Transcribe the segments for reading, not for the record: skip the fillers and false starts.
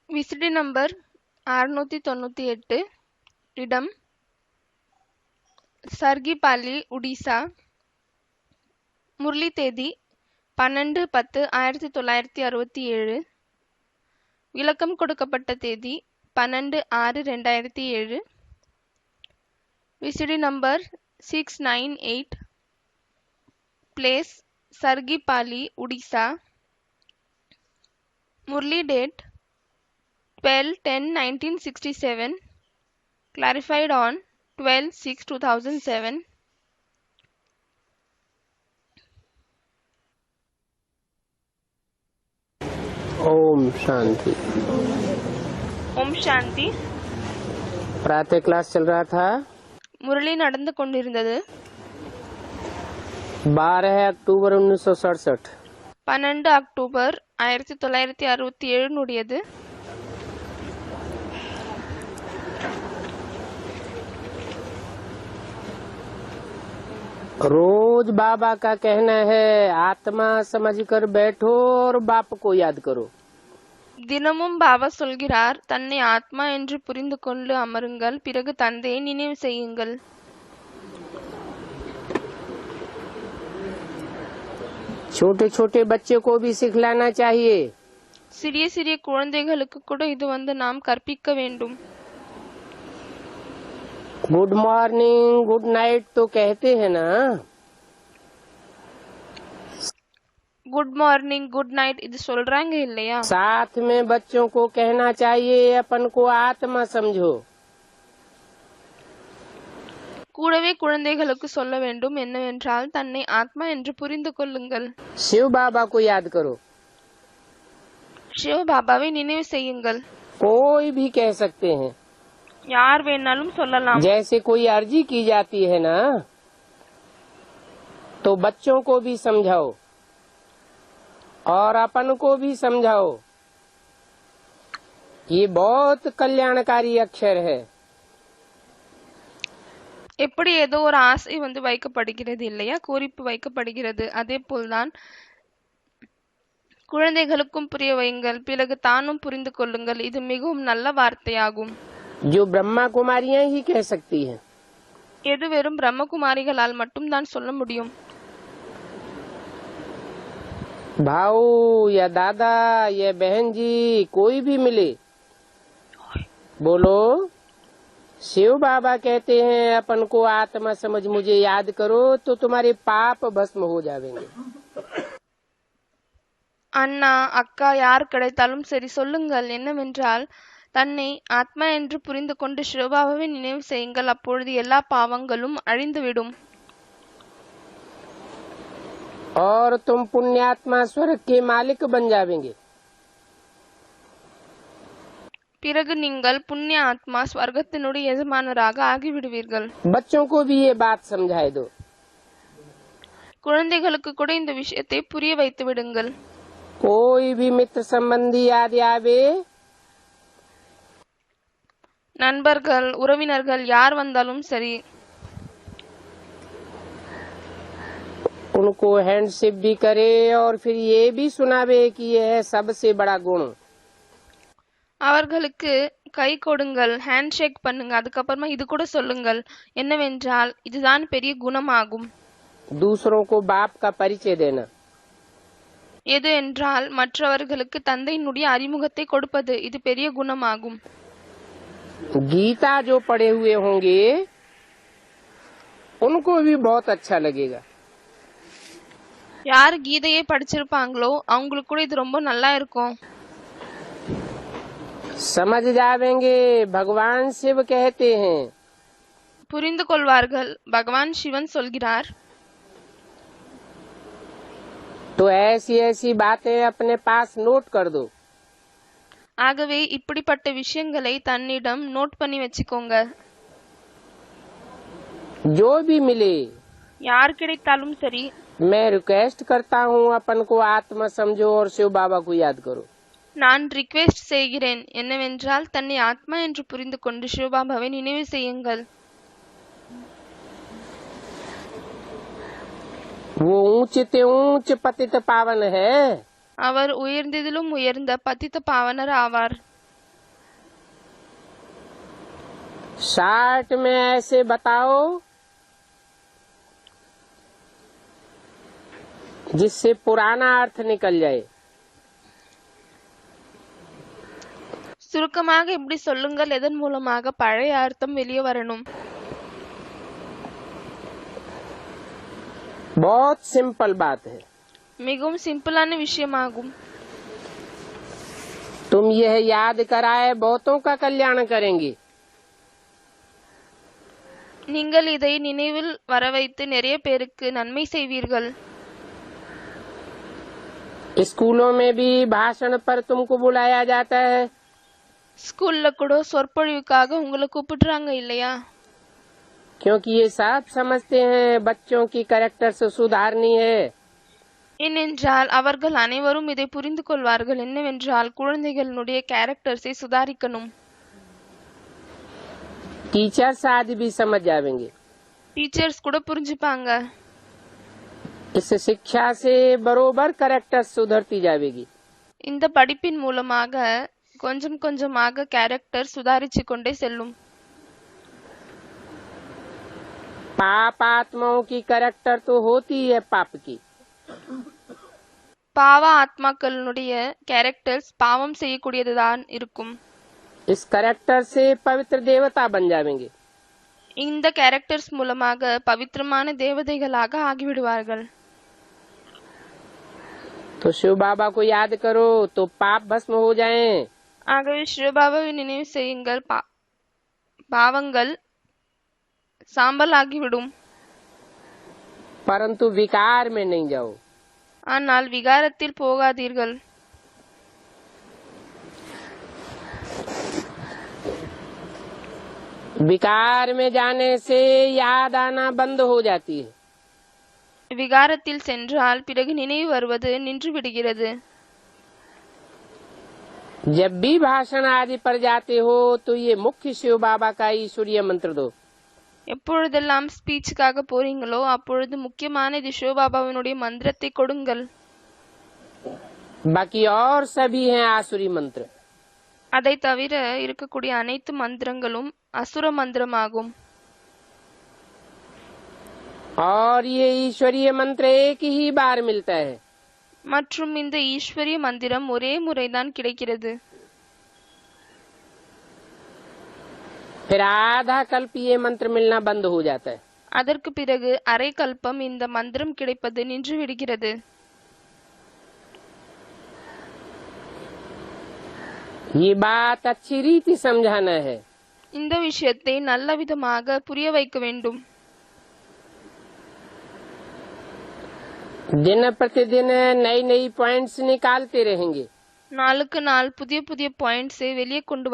VCD number 698, இடம் சர்கிபாலி, ஒடிசா. முரளி தேதி 12/10/1967. விளக்கம் கொடுக்கப்பட்ட தேதி 12/6/2007. VCD number 698, place Sargipali, Odisha. Murali date 12/10/1967. clarified on 12/6/2007. ओम शांति। ஓம் சாந்தி. प्रातः क्लास चल रहा था। முரளி நடந்து கொண்டிருந்தது. 12 अक्टूबर 1967। 12 அக்டோபர் 1967 रोज बाबा का कहना है आत्मा समझकर बैठो और बाप को याद करो। தினமும் பாபா சொல்கிறார், தன்னை ஆத்மா என்று புரிந்து கொண்டு அமருங்கள், பிறகு தந்தையை நினைவு செய்யுங்கள். छोटे छोटे बच्चे को भी सिखलाना चाहिए। சிறிய சிறிய குழந்தைகளுக்கு கூட இது நாம் கற்பிக்க வேண்டும். गुड मॉर्निंग गुड नाइट तो कहते हैं ना। குட் மார்னிங் குட் நைட் இது சொல்றாங்க இல்லையா? साथ में बच्चों को कहना चाहिए अपन को आत्मा समझो। கூடவே குழந்தைகளுக்கு சொல்ல வேண்டும் என்னவென்றால், தன்னை ஆத்மா என்று புரிந்து கொள்ளுங்கள். शिव बाबा को याद करो। சிவ பாபாவை நினைவு செய்யுங்கள். कोई भी कह सकते हैं। யார் வேணாலும் சொல்லலாம். जैसे कोई अर्जी की जाती है ना, तो बच्चों को भी समझाओ और अपन को भी समझाओ। ये बहुत कल्याणकारी अक्षर है। எப்படி ஏதோ ஒரு ஆசை வைக்கப்படுகிறது இல்லையா, கோரிப்பு வைக்கப்படுகிறது, அதே போல்தான் குழந்தைகளுக்கும் புரிய வையுங்கள், பிறகு தானும் புரிந்து கொள்ளுங்கள். இது மிகவும் நல்ல வார்த்தையாகும். जो ब्रह्मा कुमारियां ही कह सकती हैं। எது வெறும் பிரம்மகுமாரிகளால் மட்டும் தான் சொல்ல முடியும். भाऊ या दादा या बहन जी कोई भी मिले, बोलो शिव बाबा कहते हैं अपन को आत्मा समझ मुझे याद करो तो तुम्हारे पाप भस्म हो जाएंगे। அண்ணா அக்கா யார் கிடைத்தாலும் சரி சொல்லுங்கள் என்னவென்றால், தன்னை ஆத்மா என்று புரிந்து கொண்டு சிவபாபாவை நினைவு செய்யுங்கள், அப்பொழுது எல்லா பாவங்களும் அழிந்துவிடும். और तुम पुण्यात्मा स्वर्ग के मालिक बन जाएंगे। பிறகு நீங்கள் புண்ணிய ஆத்மா ஸ்வர்கத்தினுடைய எஜமானராக ஆகிவிடுவீர்கள். बच्चों को भी ये बात समझाए दो। குழந்தைகளுக்கு கூட இந்த விஷயத்தை புரிய வைத்து விடுங்கள். कोई भी मित्र संबंधी याद आवे, நண்பர்கள் உறவினர்கள் யார் வந்தாலும் சரி, उनको हैंडशिप भी करे और फिर ये भी सुनावे कि यह है सबसे बड़ा गुण। அவர்களுக்கு கை கொடுங்கள், ஹேண்ட் ஷேக் பண்ணுங்க, அதுக்கப்புறமா இது கூட சொல்லுங்கள் என்னவென்றால், இதுதான் பெரிய குணமாகும். दूसरों को बाप का परिचय देना। எது என்றால் மற்றவர்களுக்கு தந்தையினுடைய அறிமுகத்தை கொடுப்பது, இது பெரிய குணமாகும். गीता जो पढ़े हुए होंगे उनको भी बहुत अच्छा लगेगा। யார் கீதையை படிச்சிருப்பாங்களோ அவங்களுக்கு கூட இது ரொம்ப நல்லா இருக்கும். समझ जावेंगे भगवान शिव कहते हैं। புரிந்து கொள்வார்கள், பகவான் சிவன் சொல்கிறார். तो ऐसी ऐसी बातें अपने पास नोट कर दो। ஆகவே இப்படிப்பட்ட விஷயங்களை தன்னிடம் நோட் பண்ணி வச்சுக்கோங்க. जो भी मिले, யார் கிடைத்தாலும் சரி, मैं रिक्वेस्ट करता हूँ अपन को आत्मा समझो और शिव बाबा को याद करो। நான் ரிக்வெஸ்ட் செய்கிறேன் என்னவென்றால், தன்னை ஆத்மா என்று புரிந்து கொண்டு சிவபாபாவை நினைவு செய்யுங்கள். वो ऊंचे ऊंच पतित पावन है। அவர் உயர்ந்ததிலும் உயர்ந்த பதித்த பாவனர் ஆவார். शार्ट में ऐसे बताओ जिससे पुराना अर्थ निकल जाए। சுருக்கமாக இப்படி சொல்லுங்கள், எதன் மூலமாக பழைய அர்த்தம் வெளியே வரணும். बहुत सिंपल बात है। மிகவும் சிம்பிளான விஷயமாகும். तुम यह याद कराए बहुतों का कल्याण करेंगी। நீங்கள் இதை நினைவில் வரவைத்து நிறைய பேருக்கு நன்மை செய்வீர்கள். स्कूलों में भी भाषण पर तुमको बुलाया जाता है। ஸ்கூல்ல கூட சொற்பொழிவுக்காக உங்களை கூப்பிடுறாங்க இல்லையா? क्योंकि ये सब समझते हैं बच्चों की कैरेक्टर से सुधारनी है। ஏனென்றால் அவர்கள் அனைவரும் இதை புரிந்து கொள்வார்கள். என்னவென்றால் குழந்தைகளுடைய கேரக்டர்ஸை சுதாரிக்கணும். टीचर्स आदि भी समझ जाएंगे। டீச்சர்ஸ் கூட புரிஞ்சுப்பாங்க. इस शिक्षा से बरोबर कैरेक्टर सुधरती जाएगी। இந்த படிப்பின் மூலமாக கொஞ்சம் கொஞ்சமாக கேரக்டர் சுதாரிச்சு கொண்டே செல்லும். पाप आत्माओं की कैरेक्टर तो होती है पाप की। பாவ ஆத்மாக்களுடைய கேரக்டர்ஸ் பாவம் செய்யக்கூடியதுதான் இருக்கும். इस कैरेक्टर से पवित्र देवता बन जाएंगे। இந்த கேரக்டர்ஸ் மூலமாக பவித்திரமான தேவதைகளாக ஆகிவிடுவார்கள். तो शिव बाबा को याद करो तो पाप भस्म हो जाएं। ஆகவே சிவபாபாவை நினைவு செய்யுங்கள், பாவங்கள் சாம்பல் ஆகிவிடும். परंतु विकार में नहीं जाओ। ஆனால் விகாரத்தில் போகாதீர்கள். विकार में जाने से याद आना बंद हो जाती है। விகாரத்தில் சென்றால் பிறகு நினைவு வருவது நின்று விடுகிறது. जब भी भाषण आदि पर जाते हो तो ये मुख्य शिव बाबा का ईश्वरीय मंत्र दो। எப்பொழுதெல்லாம் ஸ்பீச்சுக்காக போறீங்களோ அப்பொழுது முக்கியமான இது சிவபாபாவினுடைய மந்திரத்தை கொடுங்கள். बाकी और सभी हैं आसुरी मंत्र। அதை தவிர இருக்கக்கூடிய அனைத்து மந்திரங்களும் அசுர மந்திரமாகும். और ये ईश्वरीय मंत्र एक ही बार मिलता है। மற்றும் இந்த ஈஸ்வரிய மந்திரம் ஒரே முறைதான் கிடைக்கிறது. फिर आधा कल्प ये मंत्र मिलना बंद हो जाता है। அதற்கு பிறகு அரை கல்பம் இந்த மந்திரம் கிடைப்பது நின்று விடுகிறது. ये बात अच्छी रीति समझाना है। இந்த விஷயத்தை நல்ல விதமாக புரிய வைக்க வேண்டும். दिन प्रतिदिन नई नई पॉइंट्स निकालते रहेंगे। நாளுக்கு நாள் புதிய புதிய பாயிண்ட்ஸை வெளியே கொண்டு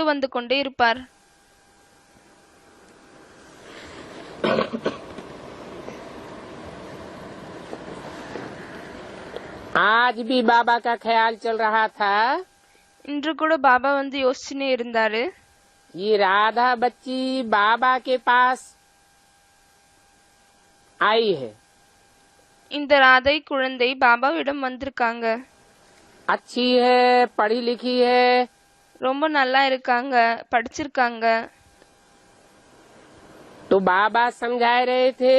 வந்து கொண்டே இருப்பார். आज भी बाबा का ख्याल चल रहा था। இன்று கூட பாபா வந்து யோசிச்சுனே இருந்தாரு. ये राधा बच्ची बाबा के पास आई है। இந்த ராதை குழந்தை பாபாவிடம் வந்திருக்காங்க. अच्छी है, पढ़ी लिखी है। ரொம்ப நல்லா இருக்காங்க, படிச்சிருக்காங்க. तो बाबा समझा रहे थे।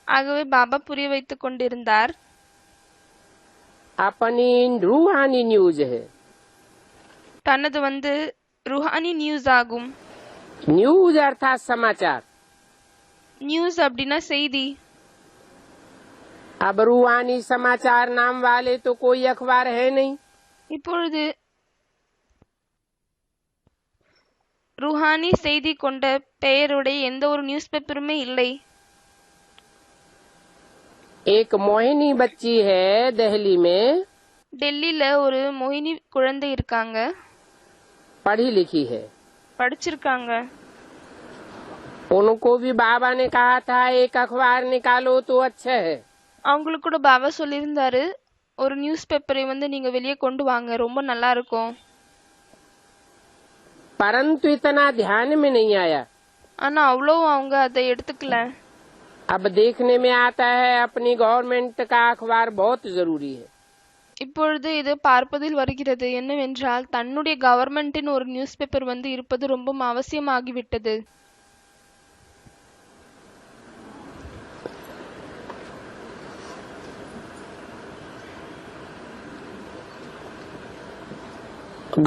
ஆகவே பாபா புரிய வைத்துக் கொண்டிருந்தார். अपनी रूहानी न्यूज है। தனது வந்து ருஹானி நியூஸ் ஆகும். न्यूज अर्थात समाचार। நியூஸ் அப்படின்னா செய்தி. अब रूहानी समाचार नाम वाले तो कोई अखबार है नहीं। இப்பொழுது ருஹானி செய்தி கொண்ட பெயருடைய எந்த ஒரு நியூஸ் பேப்பருமே இல்லை. एक मोहिनी बच्ची है दिल्ली में। டெல்லியில ஒரு மோகினி குழந்தை இருக்காங்க, पढ़ी लिखी है, படிச்சிருக்காங்க. उनको भी बाबा ने कहा था एक अखबार निकालो तो अच्छा है। அவங்களுக்கு கூட பாபா சொல்லியிருந்தாரு, ஒரு நியூஸ் பேப்பரை வந்து நீங்க வெளியே கொண்டு வாங்க, ரொம்ப நல்லா இருக்கும். परंतु इतना ध्यान में नहीं आया। ஆனா அவ்வளவு அவங்க அதை எடுத்துக்கல. अब देखने में आता है अपनी गवर्नमेंट का अखबार बहुत जरूरी है। இப்பொழுது இது பார்ப்பதில் வருகிறது என்னவென்றால் தன்னுடைய கவர்மெண்டின் ஒரு நியூஸ் பேப்பர் வந்து இருப்பது ரொம்ப அவசியமாகிவிட்டது.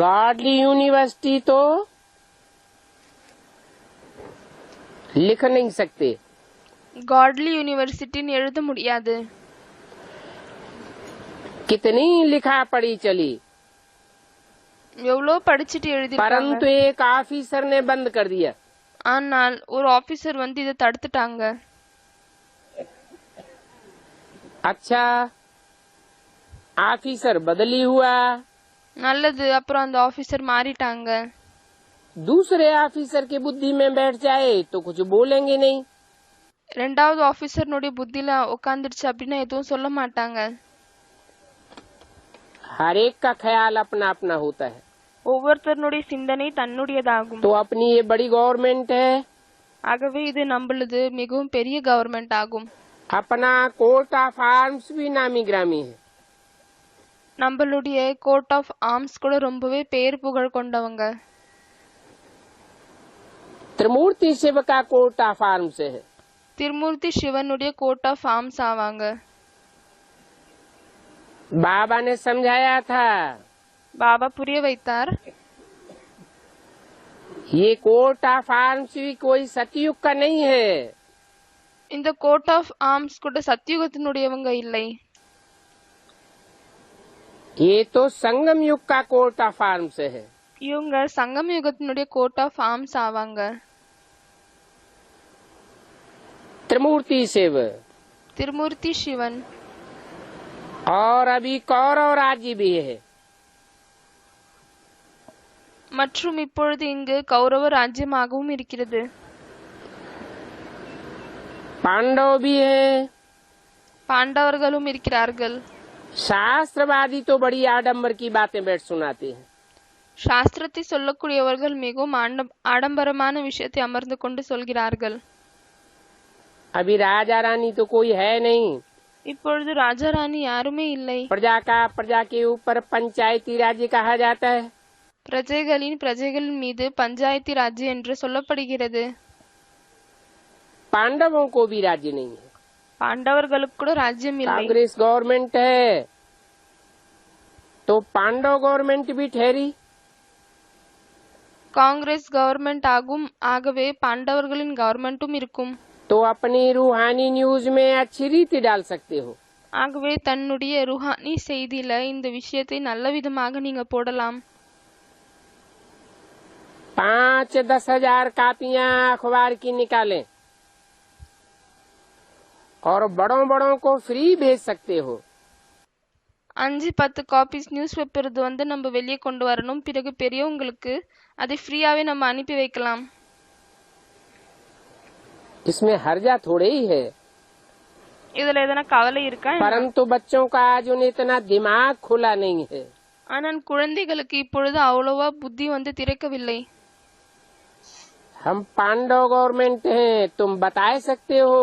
गॉडली यूनिवर्सिटी तो लिख नहीं सकते, காட்லி யூனிவர்சிட்டின்னு எழுத முடியாது. कितनी लिखा पढ़ी चली, எவ்வளோ படிச்சுட்டு எழுதிருக்காங்க. परंतु एक ऑफिसर ने बंद कर दिया. ஆனால் ஒரு ஆபீசர் வந்து இதை தடுத்துட்டாங்க. अच्छा, ऑफिसर बदली हुआ, நல்லது. அப்புறம் அந்த ஆபீசர் மாறிட்டாங்க. दूसरे ऑफिसर की बुद्धि में बैठ जाए तो कुछ बोलेंगे नहीं. ரெண்டாவது ஆபீசர்னுடைய புத்தியில உட்காந்துருச்சு அப்படின்னா எதுவும் சொல்ல மாட்டாங்க. हर एक का ख्याल अपना अपना होता है. ஒவ்வொருத்தருடைய சிந்தனை தன்னுடையதாகும். तो अपनी ये बड़ी गवर्नमेंट है, ஆகவே இது நம்மளது மிகவும் பெரிய கவர்மெண்ட் ஆகும். अपना कोर्ट ऑफ आर्म्स भी नामी ग्रामी है. நம்மளுடைய கோர்ட் ஆஃப் ஆர்ம்ஸ் கூட ரொம்பவே பேர் புகழ் கொண்டவங்க. त्रिमूर्ति शिव का कोर्ट ऑफ आर्म्स है. திருமூர்த்தி சிவனுடைய கோர்ட் ஆஃப் ஆர்ம்ஸ் ஆவாங்க. बाबा ने समझाया था, பாபா புரிய வைத்தார். ये कोर्ट ऑफ आर्म्स भी कोई सतयुग का नहीं है. இந்த கோர்ட் ஆஃப் ஆர்ம்ஸ் கூட சத்தியுகத்தினுடையவங்க இல்லை. ये तो संगम युग का कोर्ट ऑफ आर्म्स है. இவங்க சங்கம் யுகத்தினுடைய கோர்ட் ஆஃப் ஆர்ம்ஸ் ஆவாங்க. त्रिमूर्ति शिव திருமூர்த்தி சிவன். और अभी कौरव राज्य भी है. மற்றும் இப்பொழுது இங்கு கௌரவ ராஜ்யமாகவும் இருக்கிறது. पांडव भी है. பாண்டவர்களும் இருக்கிறார்கள். शास्त्रवादी तो बड़ी आडंबर की बातें बैठ सुनाते हैं. சாஸ்திரத்தை சொல்லக்கூடியவர்கள் மிகவும் ஆடம்பரமான விஷயத்தை அமர்ந்து கொண்டு சொல்கிறார்கள். अभी राजा रानी तो कोई है नहीं. இப்பொழுது ராஜா ராணி யாருமே இல்லை. प्रजा के ऊपर पंचायती राज्य कहा जाता है. பிரஜைகளின் மீது பஞ்சாயத்தி ராஜ்யம் என்று சொல்லப்படுகிறது. पांडवों को भी राज्य नहीं है. பாண்டவர்களுக்கு கூட ராஜ்யம் இல்லை. कांग्रेस गवर्नमेंट है तो पांडव गवर्नमेंट भी ठहरी. காங்கிரஸ் கவர்மெண்ட் ஆகும். ஆகவே பாண்டவர்களின் கவர்மெண்ட்டும் இருக்கும். तो अपनी रूहानी न्यूज में अच्छी रीति डाल सकते हो. ஆகவே தன்னுடைய ருஹானி செய்தியில இந்த விஷயத்தை நல்ல விதமாக நீங்க போடலாம். 5-10 हजार कापियां अखबार की निकालें और बड़ों को फ्री भेज सकते हो. 5-10 காப்பீஸ் நியூஸ் பேப்பர் இது வந்து நம்ம வெளியே கொண்டு வரணும். பிறகு பெரியவங்களுக்கு அதை ஃப்ரீயாவே நம்ம அனுப்பி வைக்கலாம். इसमें हर्जा थोड़े ही है. இதுல எதனா கவலை இருக்கா? परंतु बच्चों का आज उन्हें इतना दिमाग खुला नहीं है. ஆனால் குழந்தைகளுக்கு இப்பொழுது அவ்வளவா புத்தி வந்து திறக்கவில்லை. हम पांडव गवर्नमेंट हैं, तुम बता सकते हो.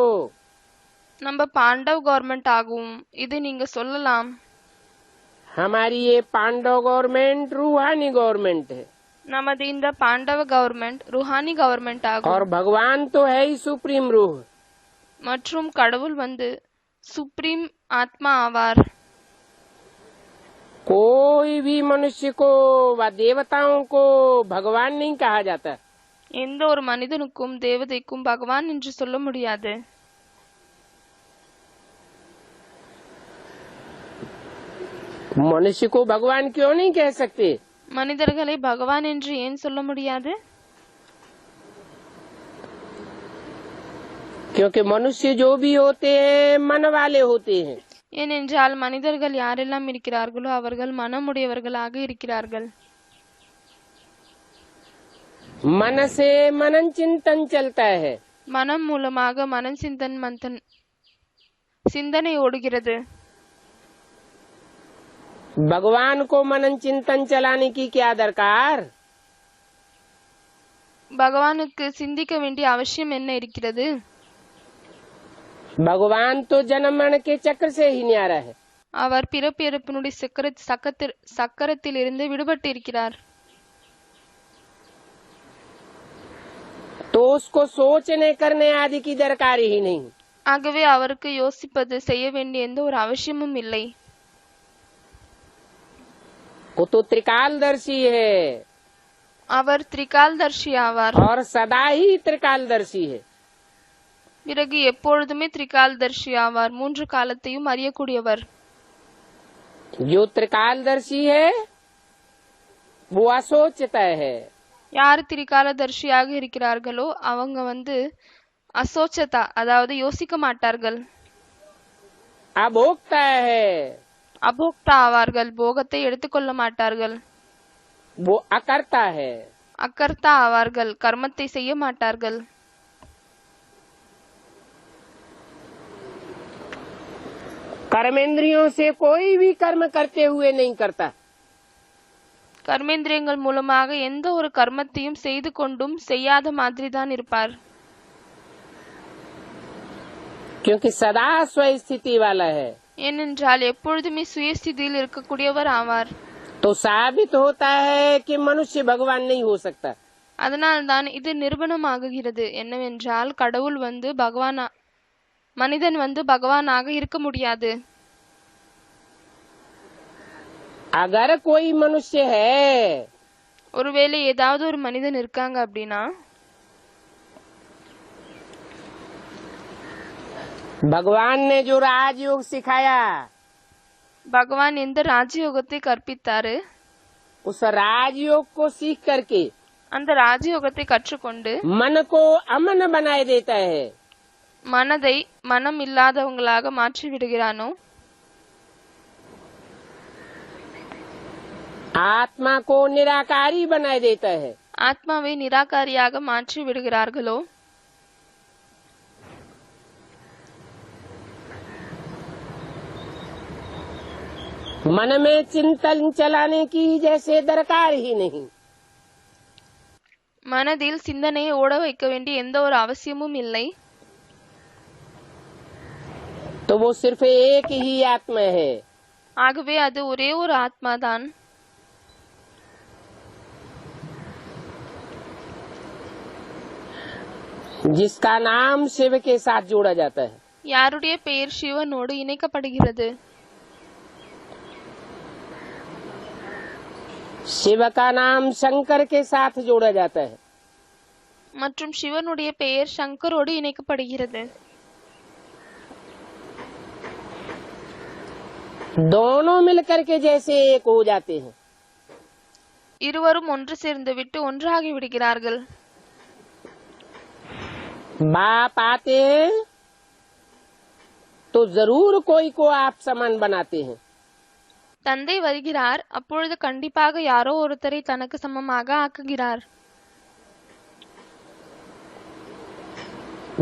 நம்ம பாண்டவ் கவர்மெண்ட் ஆகும். இதை நீங்க சொல்லலாம். हमारी ये पांडव गवर्नमेंट रूहानी गवर्नमेंट है. நமது இந்த பாண்டவ கவர்மெண்ட் ருஹானி கவர்மெண்ட் ஆகும். और भगवान तो है ही सुप्रीम रूह. மற்றும் கடவுள் வந்து சுப்ரீம் ஆத்மா ஆவார். कोई भी मनुष्य को व देवताओं को भगवान नहीं कहा जाता. எந்த ஒரு மனிதனுக்கும் தேவதைக்கும் பகவான் என்று சொல்ல முடியாது. मनुष्य को भगवान क्यों नहीं कह सकते? மனிதர்களை பகவான் என்று ஏன் சொல்ல முடியாது? क्योंकि मनुष्य जो भी होते हैं मन वाले होते हैं. ஏனென்றால் மனிதர்கள் யாரெல்லாம் இருக்கிறார்களோ அவர்கள் மனமுடையவர்களாக இருக்கிறார்கள். मन से मनन चिंतन चलता है. மனம் மூலமாக மனம் சிந்தனை ஓடுகிறது. भगवान को मनन चिंतन चलाने की क्या दरकार? பகவானுக்கு சிந்திக்க வேண்டிய அவசியம் என்ன இருக்கிறது? भगवान तो जन्म मरण के चक्र से ही न्यारा है. அவர் பிறப்பு இறப்பினுடைய சக்கரத்திலிருந்து விடுபட்டிருக்கிறார். तो उसको सोचने करने आदि की दरकार ही नहीं। ஆகவே அவருக்கு யோசிப்பது செய்ய வேண்டிய எந்த ஒரு அவசியமும் இல்லை. वो तो त्रिकालदर्शी है அவர் திரிகால்தர்ஷி ஆவார். और सदा ही त्रिकालदर्शी है। பிறகு எப்பொழுதுமே திரிகால்தர்ஷி ஆவார். 3 காலத்தையும் அறியக்கூடியவர். जो त्रिकालदर्शी है वो असोचता है। யார் திரிகாலதர்ஷியாக இருக்கிறார்களோ அவங்க அசோச்சதா, அதாவது யோசிக்க மாட்டார்கள். अभोक्ता है, அபோக்தா ஆவார்கள். போகத்தை எடுத்துக்கொள்ள மாட்டார்கள். वो अकर्ता है, அக்கர்த்தா ஆவார்கள். கர்மத்தை செய்ய மாட்டார்கள். कर्मेंद्रियों से कोई भी कर्म करते हुए नहीं करता। கர்மேந்திரியங்கள் மூலமாக எந்த ஒரு கர்மத்தையும் செய்து கொண்டும் செய்யாத மாதிரி தான் இருப்பார். क्योंकि सदा स्वस्थिति वाला है। ஏனென்றால் எப்பொழுதுமே சுயஸ்திதியில் இருக்கக்கூடியவர் ஆவார். तो साबित होता है कि मनुष्य भगवान नहीं हो सकता। அதனால்தான் இது நிரூபணமாகுகிறது. என்னவென்றால் கடவுள் மனிதன் பகவானாக இருக்க முடியாது. अगर कोई मनुष्य है ஒருவேளை ஏதாவது ஒரு மனிதன் இருக்காங்க அப்படின்னா भगवान ने जो राजयोग सिखाया பகவான் எந்த ராஜயோகத்தை கற்பித்தாரு, उस राजयोग को सीख करके அந்த ராஜயோகத்தை கற்றுக்கொண்டு मन को अमन बनाए देता है। மனதை மனம் இல்லாதவங்களாக மாற்றி விடுகிறானோ, आत्मा को निराकारी बनाए देता है। ஆத்மாவை நிராகாரியாக மாற்றி விடுகிறார்களோ, मन में चिंतन चलाने की जैसे दरकार ही नहीं। மனதில் சிந்தனையை ஓட வைக்க வேண்டிய எந்த ஒரு அவசியமும் இல்லை. तो वो सिर्फ एक ही आत्मा है। ஆகவே அது ஒரே ஒரு ஆத்மாதான். जिसका नाम शिव के साथ जोड़ा जाता है। யாருடைய பெயர் சிவனோடு இணைக்கப்படுகிறது. शिव का नाम शंकर के साथ जोड़ा जाता है। மற்றும் சிவனுடைய பெயர் சங்கரோடு இணைக்கப்படுகிறது. दोनों मिलकर के जैसे एक हो जाते हैं। இருவரும் ஒன்று சேர்ந்து விட்டு ஒன்றாகி விடுகிறார்கள். बाप आते हैं तो जरूर कोई को आप समान बनाते हैं। தந்தை வருகிறார், அப்பொழுது கண்டிப்பாக யாரோ ஒருத்தரை தனக்கு சமமாக ஆக்குகிறார்.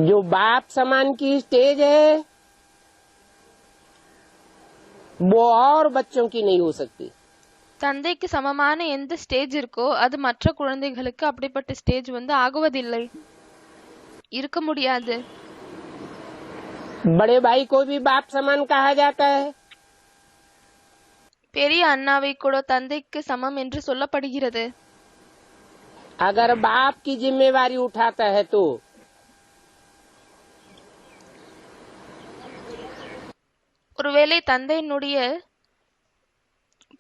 जो बाप समान की स्टेज है वो और बच्चों की नहीं हो सकती। தந்தைக்கு சமமான எந்த ஸ்டேஜ் இருக்கோ அது மற்ற குழந்தைகளுக்கு அப்படிப்பட்ட ஸ்டேஜ் ஆகுவதில்லை, இருக்க முடியாது. बड़े भाई को भी बाप समान कहा जाता है। பெரிய அண்ணாவை கூட தந்தைக்கு சமம் என்று சொல்லப்படுகிறது. अगर बाप की जिम्मेवारी उठाता है तो ஒருவேளை தந்தையினுடைய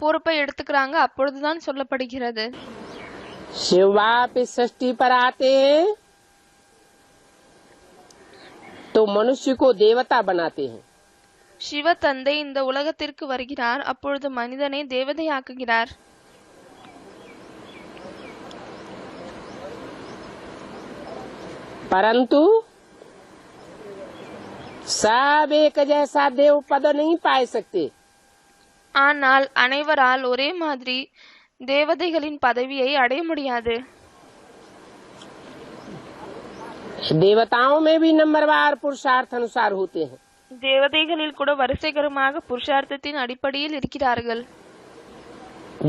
பொறுப்பை எடுத்துக்கிறாங்க, அப்பொழுதுதான் சொல்லப்படுகிறது. शिव बाप इस सृष्टि पर आते हैं तो मनुष्य को देवता बनाते हैं। சிவ தந்தை இந்த உலகத்திற்கு வருகிறார், அப்பொழுது மனிதனை தேவதையாக்குகிறார். परंतु सब एक जैसा देव पद नहीं पाए सकते। ஆனால் அனைவரால் ஒரே மாதிரி தேவதைகளின் பதவியை அடைய முடியாது. देवताओं में भी नंबरवार पुरुषार्थ अनुसार होते हैं। தேவதைகளில் கூட வரிசைகரமாக புருஷார்த்தத்தின் அடிப்படையில் இருக்கிறார்கள்.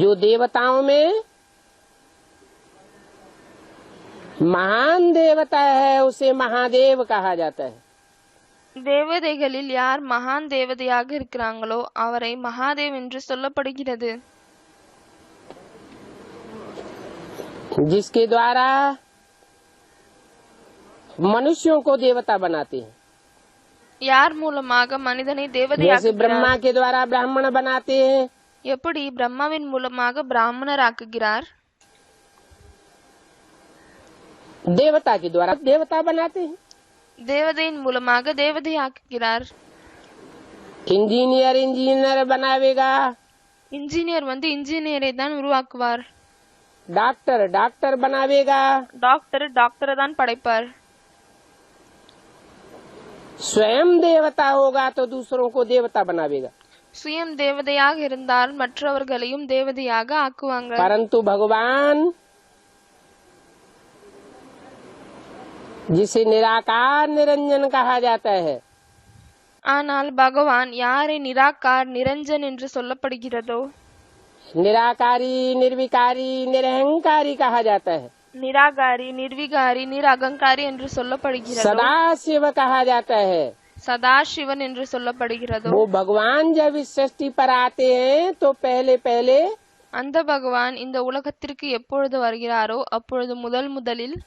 जो देवताओं में महान देवता है उसे महादेव कहा जाता है। தேவதைகளில் யார் மகான் தேவதையாக இருக்கிறாங்களோ அவரை மகாதேவ் என்று சொல்லப்படுகிறது. जिसके द्वारा मनुष्यों को देवता बनाते हैं, யார் மூலமாக மனிதனை जैसे தேவதையாக்குகிறார்? ब्रह्मा के द्वारा ब्राह्मण बनाते हैं, எப்படி பிரம்மாவின் மூலமாக பிராமணர் ஆக்குகிறார்? देवता के द्वारा देवता बनाते हैं। தேவதையின் மூலமாக தேவதை ஆக்குகிறார். इंजीनियर इंजीनियर बनावेगा, இன்ஜினியர் இன்ஜினியரை தான் உருவாக்குவார். डॉक्टर डॉक्टर बनावेगा, டாக்டர் டாக்டரை தான் படைப்பார். स्वयं देवता होगा तो दूसरों को देवता बनावेगा। சுயம் தேவதையாக இருந்தால் மற்றவர்களையும் தேவதையாக ஆக்குவாங்க. परंतु भगवान जिसे निराकार निरंजन कहा जाता है, ஆனால் பகவான் யாரை நிராகார் நிரஞ்சன் என்று சொல்லப்படுகிறதோ, निराकारी निर्विकारी निरहंकारी कहा जाता है, நிராகாரி நிர்விகாரி நிரகங்காரி என்று சொல்லப்படுகிறதோ, सदा शिव कहा जाता है, சதாசிவன் என்று சொல்லப்படுகிறதோ, वो भगवान जब इस सृष्टि पर आते हैं तो पहले पहले அந்த பகவான் இந்த உலகத்திற்கு எப்பொழுது வருகிறாரோ அப்பொழுது முதலில்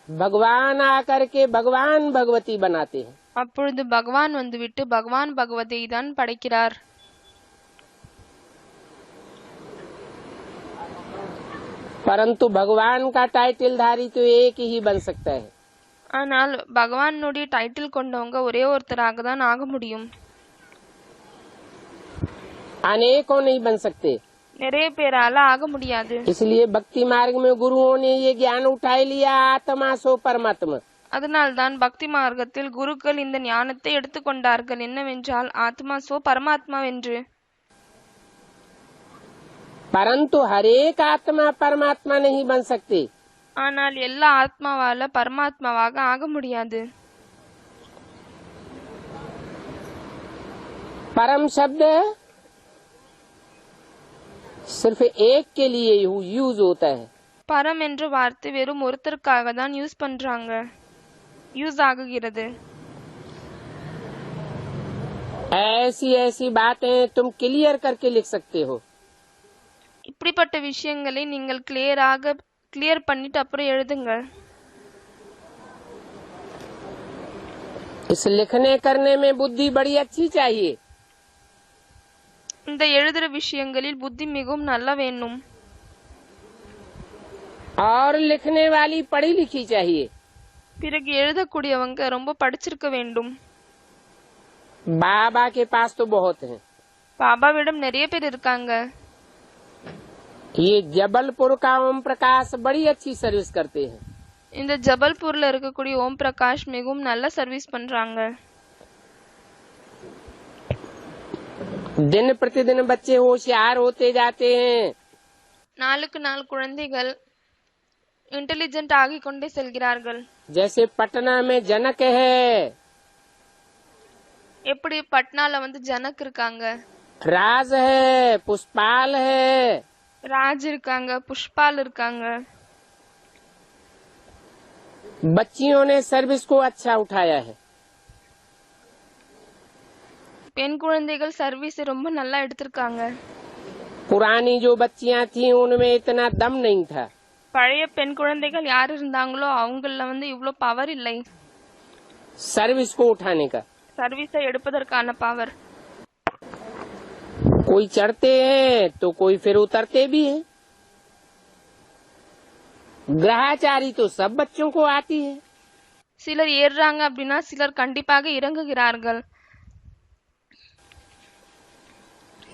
भगवान आकर के भगवान भगवती बनाते हैं। அப்பொழுது பகவான் வந்துவிட்டு பகவான் பகவதியை தான் படைக்கிறார். परंतु भगवान का टाइटल धारी तो एक ही बन सकता है, ஆனால் பகவானுடைய டைட்டில் கொண்டவங்க ஒரே ஒருத்தராக தான் ஆக முடியும். अनेकों नहीं बन सकते। நிறைய பேரால ஆக முடியாது. इसलिए भक्ति मार्ग में गुरुओं ने ये ज्ञान उठा लिया, आत्मा सो परमात्मा। அதனால்தான் பக்தி மார்க்கத்தில் குருக்கள் இந்த ஞானத்தை எடுத்துக்கொண்டார்கள், என்னவென்றால் ஆத்மா சோ பரமாத்மா என்று. परंतु हरेक आत्मा परमात्मा नहीं बन सकती। ஆனால் எல்லா ஆத்மாவால பரமாத்மாவாக ஆக முடியாது. परम शब्द सिर्फ एक के लिए यूज होता है। பரம் என்ற வார்த்தை வெறும் ஒருத்தருக்காக தான் யூஸ் ஆகுகிறது. ऐसी ऐसी बातें तुम क्लियर करके लिख सकते हो। இப்படிப்பட்ட விஷயங்களை நீங்கள் கிளியர் பண்ணிட்டு அப்புறம் எழுதுங்க. इस लिखने करने में बुद्धि बड़ी अच्छी चाहिए। இந்த எழுதுற விஷயங்களில் புத்தி மிகவும் நல்லா வேணும். और लिखने वाली पढ़ी लिखी चाहिए। பிறகு எழுதக்கூடியவங்க ரொம்ப படிச்சிருக்க வேண்டும். बाबा के पास तो बहुत हैं। பாபாவிடம் நிறைய பேர் இருக்காங்க. ये जबलपुर का ओम प्रकाश बड़ी अच्छी सर्विस करते हैं। இந்த ஜபல்பூர்ல இருக்கக்கூடிய ஓம் பிரகாஷ் மிகவும் நல்ல சர்வீஸ் பண்றாங்க. दिन प्रतिदिन बच्चे होशियार होते जाते हैं। நாளுக்கு நாள் குழந்தைகள் इंटेलिजेंट ஆகிக் கொண்டே செல்கிறார்கள். जैसे पटना में जनक है, எப்படி பட்னால ஜனக் இருக்காங்க, राज है, पुष्पाल है, ராஜ் இருக்காங்க, புஷ்பால் இருக்காங்க. बच्चियों ने सर्विस को अच्छा उठाया है। பெண் குழந்தைகள் சர்வீஸ் ரொம்ப நல்லா எடுத்திருக்காங்க. पुरानी जो बच्चियां थी उनमें इतना दम नहीं था। பழைய பெண் குழந்தைகள் யார் இருந்தாங்களோ அவங்கள இவ்ளோ பவர் இல்லை, सर्विस को उठाने का। சர்வீஸை எடுப்பதற்கான பவர். कोई चढ़ते हैं तो कोई फिर उतरते भी है। ग्रहाचारी तो सब बच्चों को आती है। சிலர் ஏறுறாங்க அப்படின்னா சிலர் கண்டிப்பாக இறங்குகிறார்கள்.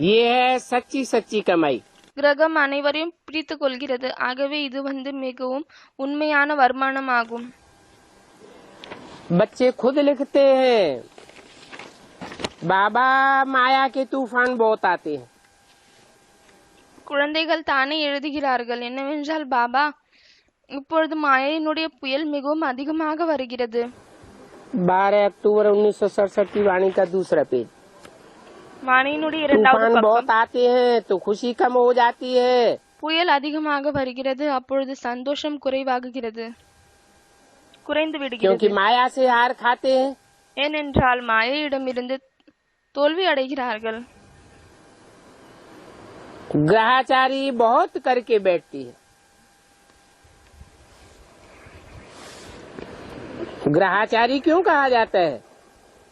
ये है सच्ची सच्ची कमाई। கிரகம் அனைவரையும் பிடித்துக் கொள்கிறது. ஆகவே இது மிகவும் உண்மையான வருமானம் ஆகும். बच्चे खुद लिखते हैं, बाबा माया के तूफान बहुत आते हैं। குழந்தைகள் தானே எழுதுகிறார்கள், என்னவென்றால் பாபா இப்பொழுது மாயையினுடைய புயல் மிகவும் அதிகமாக வருகிறது. 12 अक्टूबर 1967 की वाणी का दूसरा पेज। வாணியினுடைய तूफान இரண்டாவது बहुत பக்கம். आते हैं तो खुशी कम हो जाती है। புயல் அதிகமாக வருகிறது, அப்பொழுது சந்தோஷம் குறைந்து क्योंकि விடுகிறது. माया से हार खाते हैं। ஏனென்றால் மாயையிடமிருந்து தோல்வி அடைகிறார்கள். ग्रहाचारी बहुत करके बैठती है. ग्रहाचारी क्यों कहा जाता है?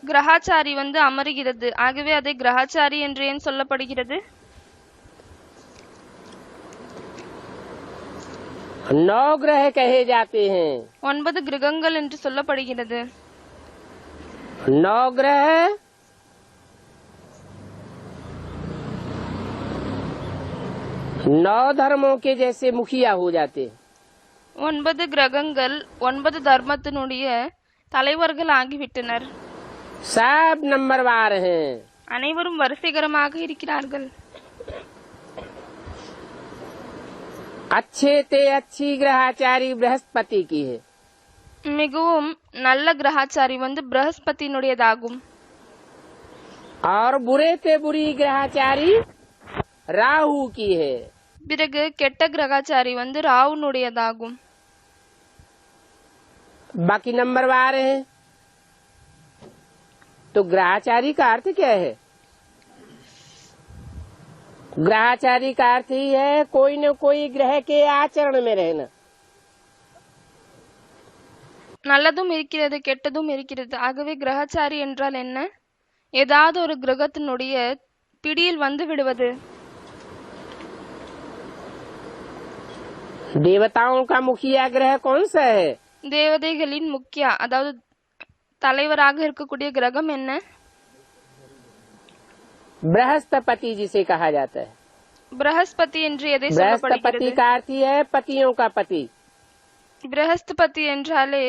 கிரகாச்சாரி அமருகிறது. ஆகவே அதை கிரகாச்சாரி என்று ஏன் சொல்லப்படுகிறது? 9 ग्रह कहे जाते हैं. 9 கிரகங்கள் என்று சொல்லப்படுகிறது. 9 ग्रह 9 धर्मों के जैसे मुखिया हो जाते हैं. 9 கிரகங்கள் 9 தர்மத்தினுடைய தலைவர்கள் ஆகிவிட்டனர். सब नंबरवार हैं. அனைவரும் வரிசைகரமாக இருக்கிறார்கள். अच्छे ते अच्छी ग्रहाचारी बृहस्पति की है. மிகவும் நல்ல கிரகாச்சாரி பிரகஸ்பதியினுடையதாகும். और बुरे ते बुरी ग्रहाचारी राहु की है. பிறகு கெட்ட கிரகாச்சாரி ராவுனுடையதாகும். बाकी नंबरवार हैं. तो ग्रहाचारी का अर्थ क्या है? ग्रहाचारी का अर्थ ही है कोई न कोई ग्रह के आचरण में रहना. நல்லதும் இருக்கிறது, கெட்டதும் இருக்கிறது. ஆகவே கிரகாச்சாரி என்றால் என்ன? ஏதாவது ஒரு கிரகத்தினுடைய பிடியில் விடுவது. देवताओं का मुखिया ग्रह कौन सा है? தேவதைகளின் முக்கிய அதாவது தலைவராக இருக்கக்கூடிய கிரகம் என்ன? बृहस्पति जिसे कहा जाता है. बृहस्पति என்று எதை बृहस्पति சொல்லப்படுகிறது? का अर्थ ही है पतियों का पति. बृहस्पति என்றாலே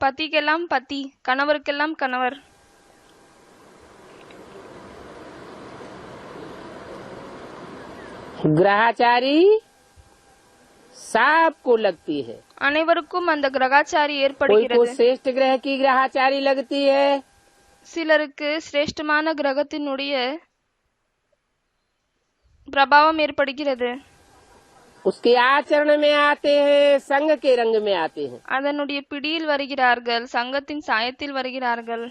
பதிக்கெல்லாம் பதி, கணவருக்கெல்லாம் கணவர். ग्रहाचारी सबको लगती है. அனைவருக்கும் அந்த கிரகாச்சாரி कोई को ஏற்படுகிறது. श्रेष्ठ ग्रह की ग्रहाचारी लगती है. சிலருக்கு சிரேஷ்டமான கிரகத்தினுடைய பிரபாவம் ஏற்படுகிறது. उसके आचरण में आते हैं, संग के रंग में आते हैं. அதனுடைய பிடியில் வருகிறார்கள், சங்கத்தின் சாயத்தில் வருகிறார்கள்.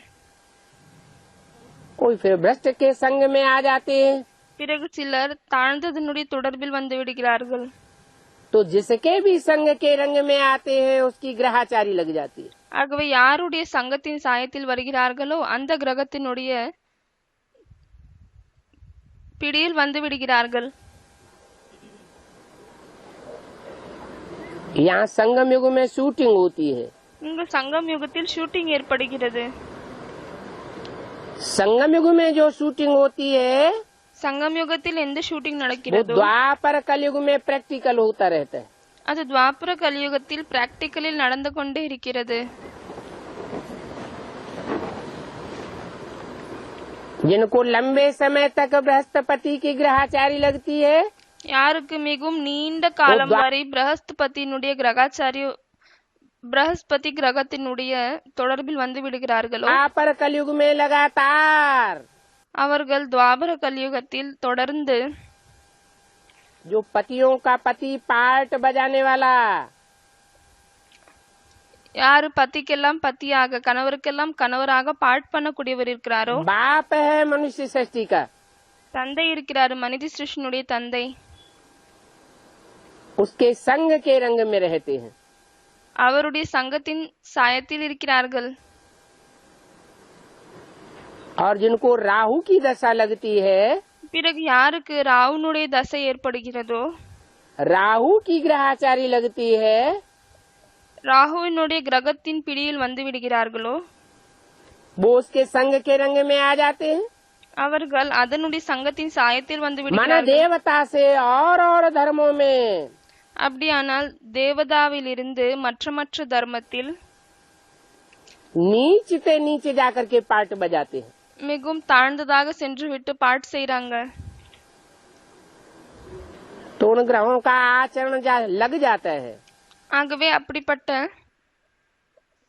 कोई फिर भ्रष्ट के संग में आ जाते हैं. பிறகு சிலர் தாழ்ந்ததனுடைய தொடர்பில் விடுகிறார்கள். तो जिसके भी संग के रंग में आते हैं उसकी ग्रहाचारी लग जाती है. ஆகவே யாருடைய சங்கத்தின் சாயத்தில் வருகிறார்களோ அந்த கிரகத்தினுடைய பிடியில் விடுகிறார்கள். यहाँ संगम युग में शूटिंग होती है. இங்கு சங்கம் யுகத்தில் ஷூட்டிங் ஏற்படுகிறது. संगम युग में जो शूटिंग होती है சங்கம் யுகத்தில் எந்த ஷூட்டிங் वो நடக்கிறதோ द्वापर कलयुग में प्रैक्टिकल होता रहता है. அது துவாபர கலியுகத்தில் பிராக்டிக்கலில் நடந்து கொண்டே இருக்கிறது. जिनको लंबे समय तक बृहस्पति की ग्रहाचारी लगती है யாருக்கு மிகவும் நீண்ட காலம் வரை பிரகஸ்பதியினுடைய கிரகாச்சாரி பிரகஸ்பதி கிரகத்தினுடைய தொடர்பில் விடுகிறார்களோ द्वापर कलयुग में लगातार அவர்கள் துவாபர கலியுகத்தில் தொடர்ந்து जो पतियों का पति पार्ट बजाने वाला யாரு பத்திக்கெல்லாம் பத்தியாக கணவருக்கெல்லாம் கணவராக பாட் பண்ணக்கூடியவர் இருக்கிறாரோ बाप है मनुष्य सृष्टि का, தந்தை இருக்கிறாரு, மனித சிருஷ்டினுடைய தந்தை. उसके संग के रंग में रहते हैं. அவருடைய சங்கத்தின் சாயத்தில் இருக்கிறார்கள். और जिनको राहु की दशा लगती है, பிறகு யாருக்கு ராவுனுடைய தசை ஏற்படுகிறதோ राहु की ग्रहाचारी लगती है, ராகுவினுடைய கிரகத்தின் பிடியில் விடுகிறார்களோ वो उसके संग के रंग में आ जाते हैं. அவர்கள் அதனுடைய சங்கத்தின் சாயத்தில் माना விடுகிறார்கள். देवता से और धर्मों में அப்படியானால் தேவதாவிலிருந்து மற்ற தர்மத்தில் नीचे नीचे जाकर के पार्ट बजाते हैं. மிகவும் தாழ்ந்ததாக சென்று விட்டு பாட் செய்றாங்க. तो उन ग्रहों का आचरण लग जाता है. ஆகவே அப்படிப்பட்ட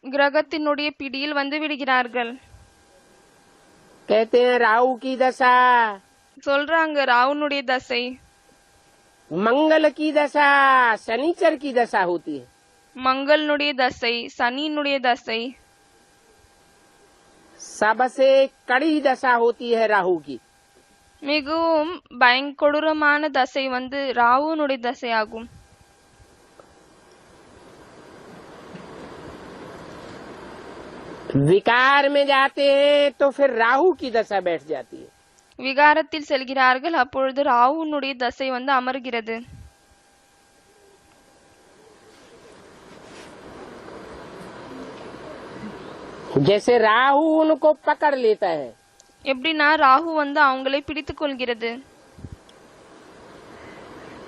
கிரகத்தினுடைய பிடியில் விடுகிறார்கள். कहते हैं राहु की दशा, சொல்றாங்க ராவுனுடைய தசை, मंगल की दशा, शनिचर की दशा होती है. மங்கள்னுடைய தசை, சனியினுடைய தசை. सबसे कड़ी दशा होती है राहु की। மிகவும் பயங்கொடூரமான தசை வந்து ராகுனுடைய தசையாகும். विकार में जाते हैं तो फिर राहु की दशा बैठ जाती है। விகாரத்தில் செல்கிறார்கள், அப்பொழுது ராகுனுடைய தசை வந்து அமர்கிறது. जैसे राहु उनको पकड़ लेता है, எப்படின்னா ராகு வந்து அவங்களை பிடித்துக் கொள்கிறது,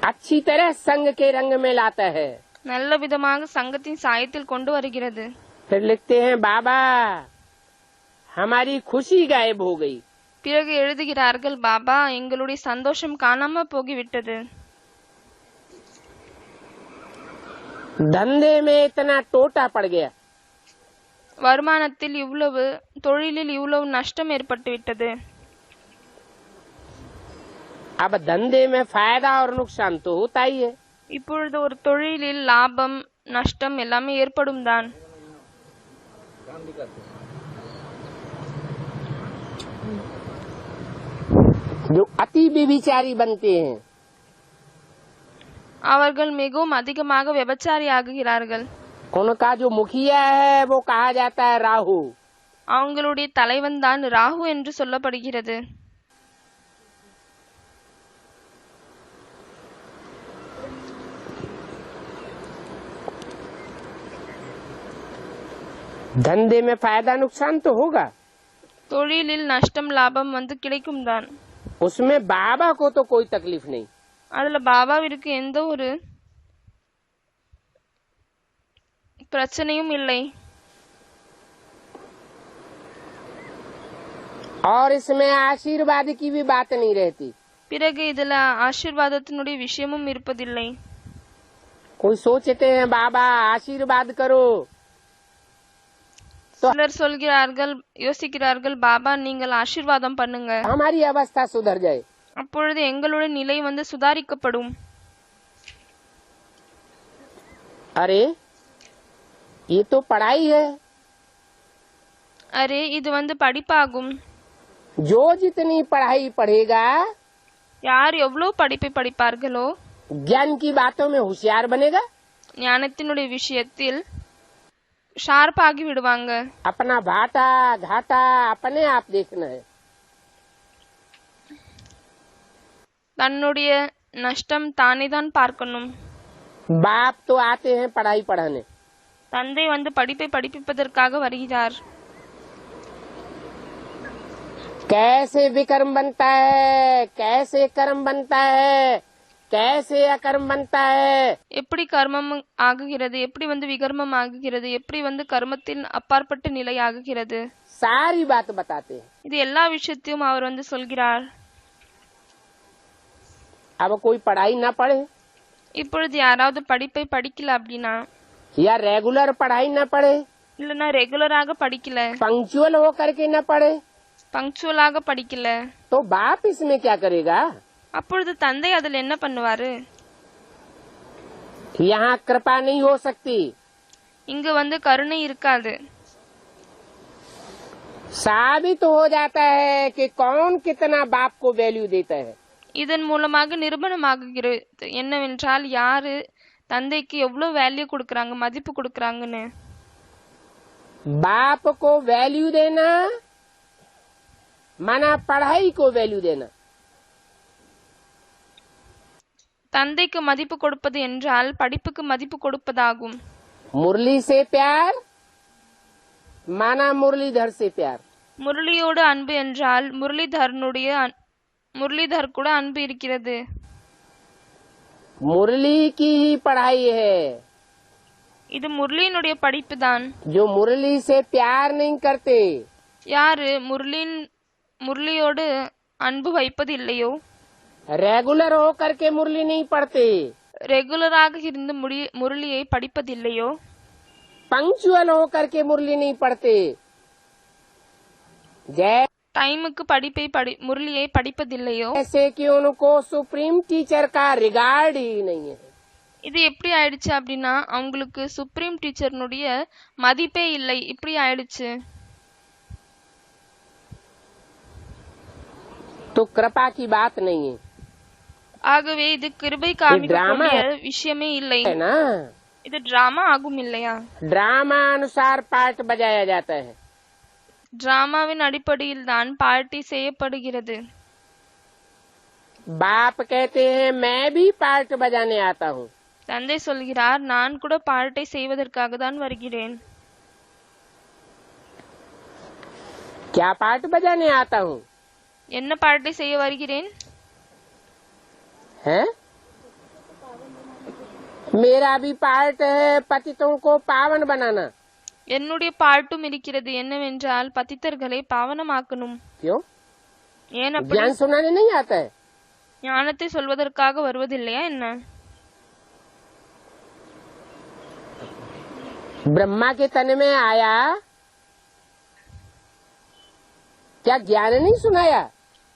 अच्छी तरह संग के रंग में लाता है। நல்ல விதமாக சங்கத்தின் சாயத்தில் கொண்டு வருகிறது. फिर लिखते हैं बाबा हमारी खुशी गायब हो गई। பிறகு எழுதுகிறார்கள், பாபா எங்களுடைய சந்தோஷம் காணாம போகிவிட்டது. धंधे में इतना टोटा पड़ गया, வருமானத்தில் இவ்வளவு, தொழிலில் இவ்வளவு நஷ்டம் ஏற்பட்டு விட்டது. अब धंधे में फायदा और नुकसान तो होता ही है। இப்பொழுது ஒரு தொழிலில் லாபம் நஷ்டம் எல்லாமே ஏற்படும் தான். जो अति व्यभिचारी बनते हैं, அவர்கள் மிகவும் அதிகமாக விபச்சாரி ஆகுகிறார்கள். उनका जो मुखिया है वो कहा जाता है राहु। அவங்களுடைய தலைவன் தான் ராகு என்று சொல்லப்படுகிறது. धंधे में फायदा नुकसान तो होगा, தொழிலில் நஷ்டம் லாபம் வந்து கிடைக்கும் தான். उसमें बाबा को तो कोई तकलीफ नहीं। அதுல பாபாவிற்கு எந்த ஒரு பிரச்சனையும் இல்லை. और इसमें आशीर्वाद की भी बात नहीं रहती। பிறகு இதுல ஆசீர்வாதத்தினுடைய விஷயமும் இருப்பதில்லை. कोई सोचते हैं बाबा आशीर्वाद करो, சிலர் சொல்கிறார்கள், யோசிக்கிறார்கள், பாபா நீங்கள் ஆசீர்வாதம் பண்ணுங்க, हमारी अवस्था सुधर जाए। அப்பொழுது எங்களுடைய நிலை வந்து சுதாரிக்கப்படும். अरे ये तो पढ़ाई है, அரே இது வந்து படிப்பாகும். जो जितनी पढ़ाई पढ़ेगा யார் எவ்வளவு படிப்பை படிப்பார்களோ ज्ञान की बातों में होशियार बनेगा, ஞானத்தினுடைய விஷயத்தில் ஷார்ப் ஆகி விடுவாங்க. अपना घाटा घाटा अपने आप देखना है। தன்னுடைய நஷ்டம் தானே தான் பார்க்கணும். बाप तो आते हैं पढ़ाई पढ़ाने, தந்தை வந்து படிப்பை படிப்பிப்பதற்காக வருகிறார். कैसे विकर्म बनता है, कैसे कर्म बनता है, कैसे अकर्म बनता है, எப்படி கர்மம் ஆகுகிறது, எப்படி வந்து விகர்மம் ஆகுகிறது, எப்படி வந்து கர்மத்தின் அப்பாற்பட்ட நிலை ஆகுகிறது, सारी बात बताते हैं। இது எல்லா விஷயத்தையும் அவர் வந்து சொல்கிறார். अब कोई पढ़ाई न पढ़े இப்பொழுது யாராவது படிப்பை படிக்கல அப்படின்னா, या रेगुलर पढ़ाई न पढ़े, இல்லைன்னா ரெகுலராக படிக்கல, पंक्चुअल होकर के न पढ़े, பங்க்சுவலாக படிக்கல, तो बाप इसमें क्या करेगा? அப்பொழுது தந்தை அதுல என்ன பண்ணுவாரு? यहाँ कृपा नहीं हो सकती। இங்கு வந்து கருணை இருக்காது. साबित हो जाता है कि कौन कितना बाप को वैल्यू देता है। இதன் மூலமாக நிரூபணமாகுகிறது என்னவென்றால் யாரு தந்தைக்கு எவ்வளவு வேல்யூ கொடுக்கறாங்க, மதிப்பு கொடுக்கறாங்கன்னு. बाप को वैल्यू देना माना पढ़ाई को वैल्यू देना। தந்தைக்கு மதிப்பு கொடுப்பது என்றால் படிப்புக்கு மதிப்பு கொடுப்பதாகும். मुरली से प्यार माना मुरलीधर से प्यार। முரளியோடு அன்பு என்றால் முரளிதர் கூட அன்பு இருக்கிறது. मुरली की ही पढ़ाई है। இது முரளியினுடைய படிப்பு தான். जो मुरली से प्यार नहीं करते, யாரு முரளியோடு அன்பு வைப்பது இல்லையோ, रेगुलर होकर के मुरली नहीं पढ़ते, ரெகுலராக இருந்து முரளியை படிப்பதில்லையோ, पंक्चुअल होकर के मुरली नहीं पढ़ते, டைமுக்கு முரளியை படிப்பதில்லையோ, जैसे कि उनको सुप्रीम टीचर का रिगार्ड ही नहीं है। இது எப்படி ஆயிடுச்சு அப்படின்னா அவங்களுக்கு சுப்ரீம் டீச்சர்னுடைய மதிப்பே இல்லை, இப்படி ஆயிடுச்சு. तो कृपा की बात नहीं है, ஆகவே இது கிருபை காமிக்கக்கூடிய விஷயமே இல்லை. है ना। இது டிராமா ஆகும் இல்லையா? ड्रामा अनुसार पार्ट बजाया जाता है। டிராமாவின் அடிப்படையில் தான் பார்ட்டி செய்யப்படுகிறது. बाप कहते हैं मैं भी पार्ट बजाने आता हूँ। தந்தை சொல்கிறார், நான் கூட பார்ட்டை செய்வதற்காக தான் வருகிறேன். क्या पार्ट बजाने आता हूँ? என்ன பார்ட்டை செய்ய வருகிறேன்? है मेरा भी पार्ट है पतितों को पावन बनाना। என்னுடைய பாட்டும் இருக்கிறது, என்னவென்றால் பதித்தர்களை பாவனமாக்கணும். क्यों? ஏன் அப்படி? ज्ञान सुनाने नहीं आता है? ஞானத்தை சொல்வதற்காக வருவதில்லையா என்ன? ब्रह्मा के तन में आया, क्या ज्ञान नहीं सुनाया?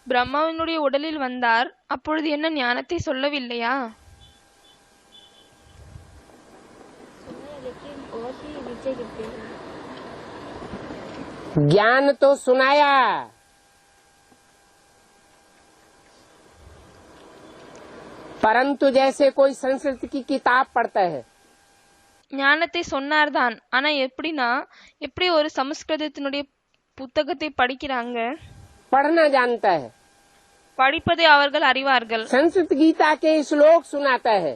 பிரம்மாவினுடைய உடலில் வந்தார், அப்பொழுது என்ன ஞானத்தை சொல்லவில்லையா? ज्ञान तो सुनाया, परंतु जैसे कोई संस्कृत की किताब पढ़ता है, ஞானத்தை சொன்னார்தான். ஆனா எப்படின்னா, எப்படி ஒரு சமஸ்கிருதத்தினுடைய புத்தகத்தை படிக்கிறாங்க, पढ़ना जानता है, படிப்பதை அவர்கள் அறிவார்கள். संस्कृत गीता के श्लोक सुनाता है,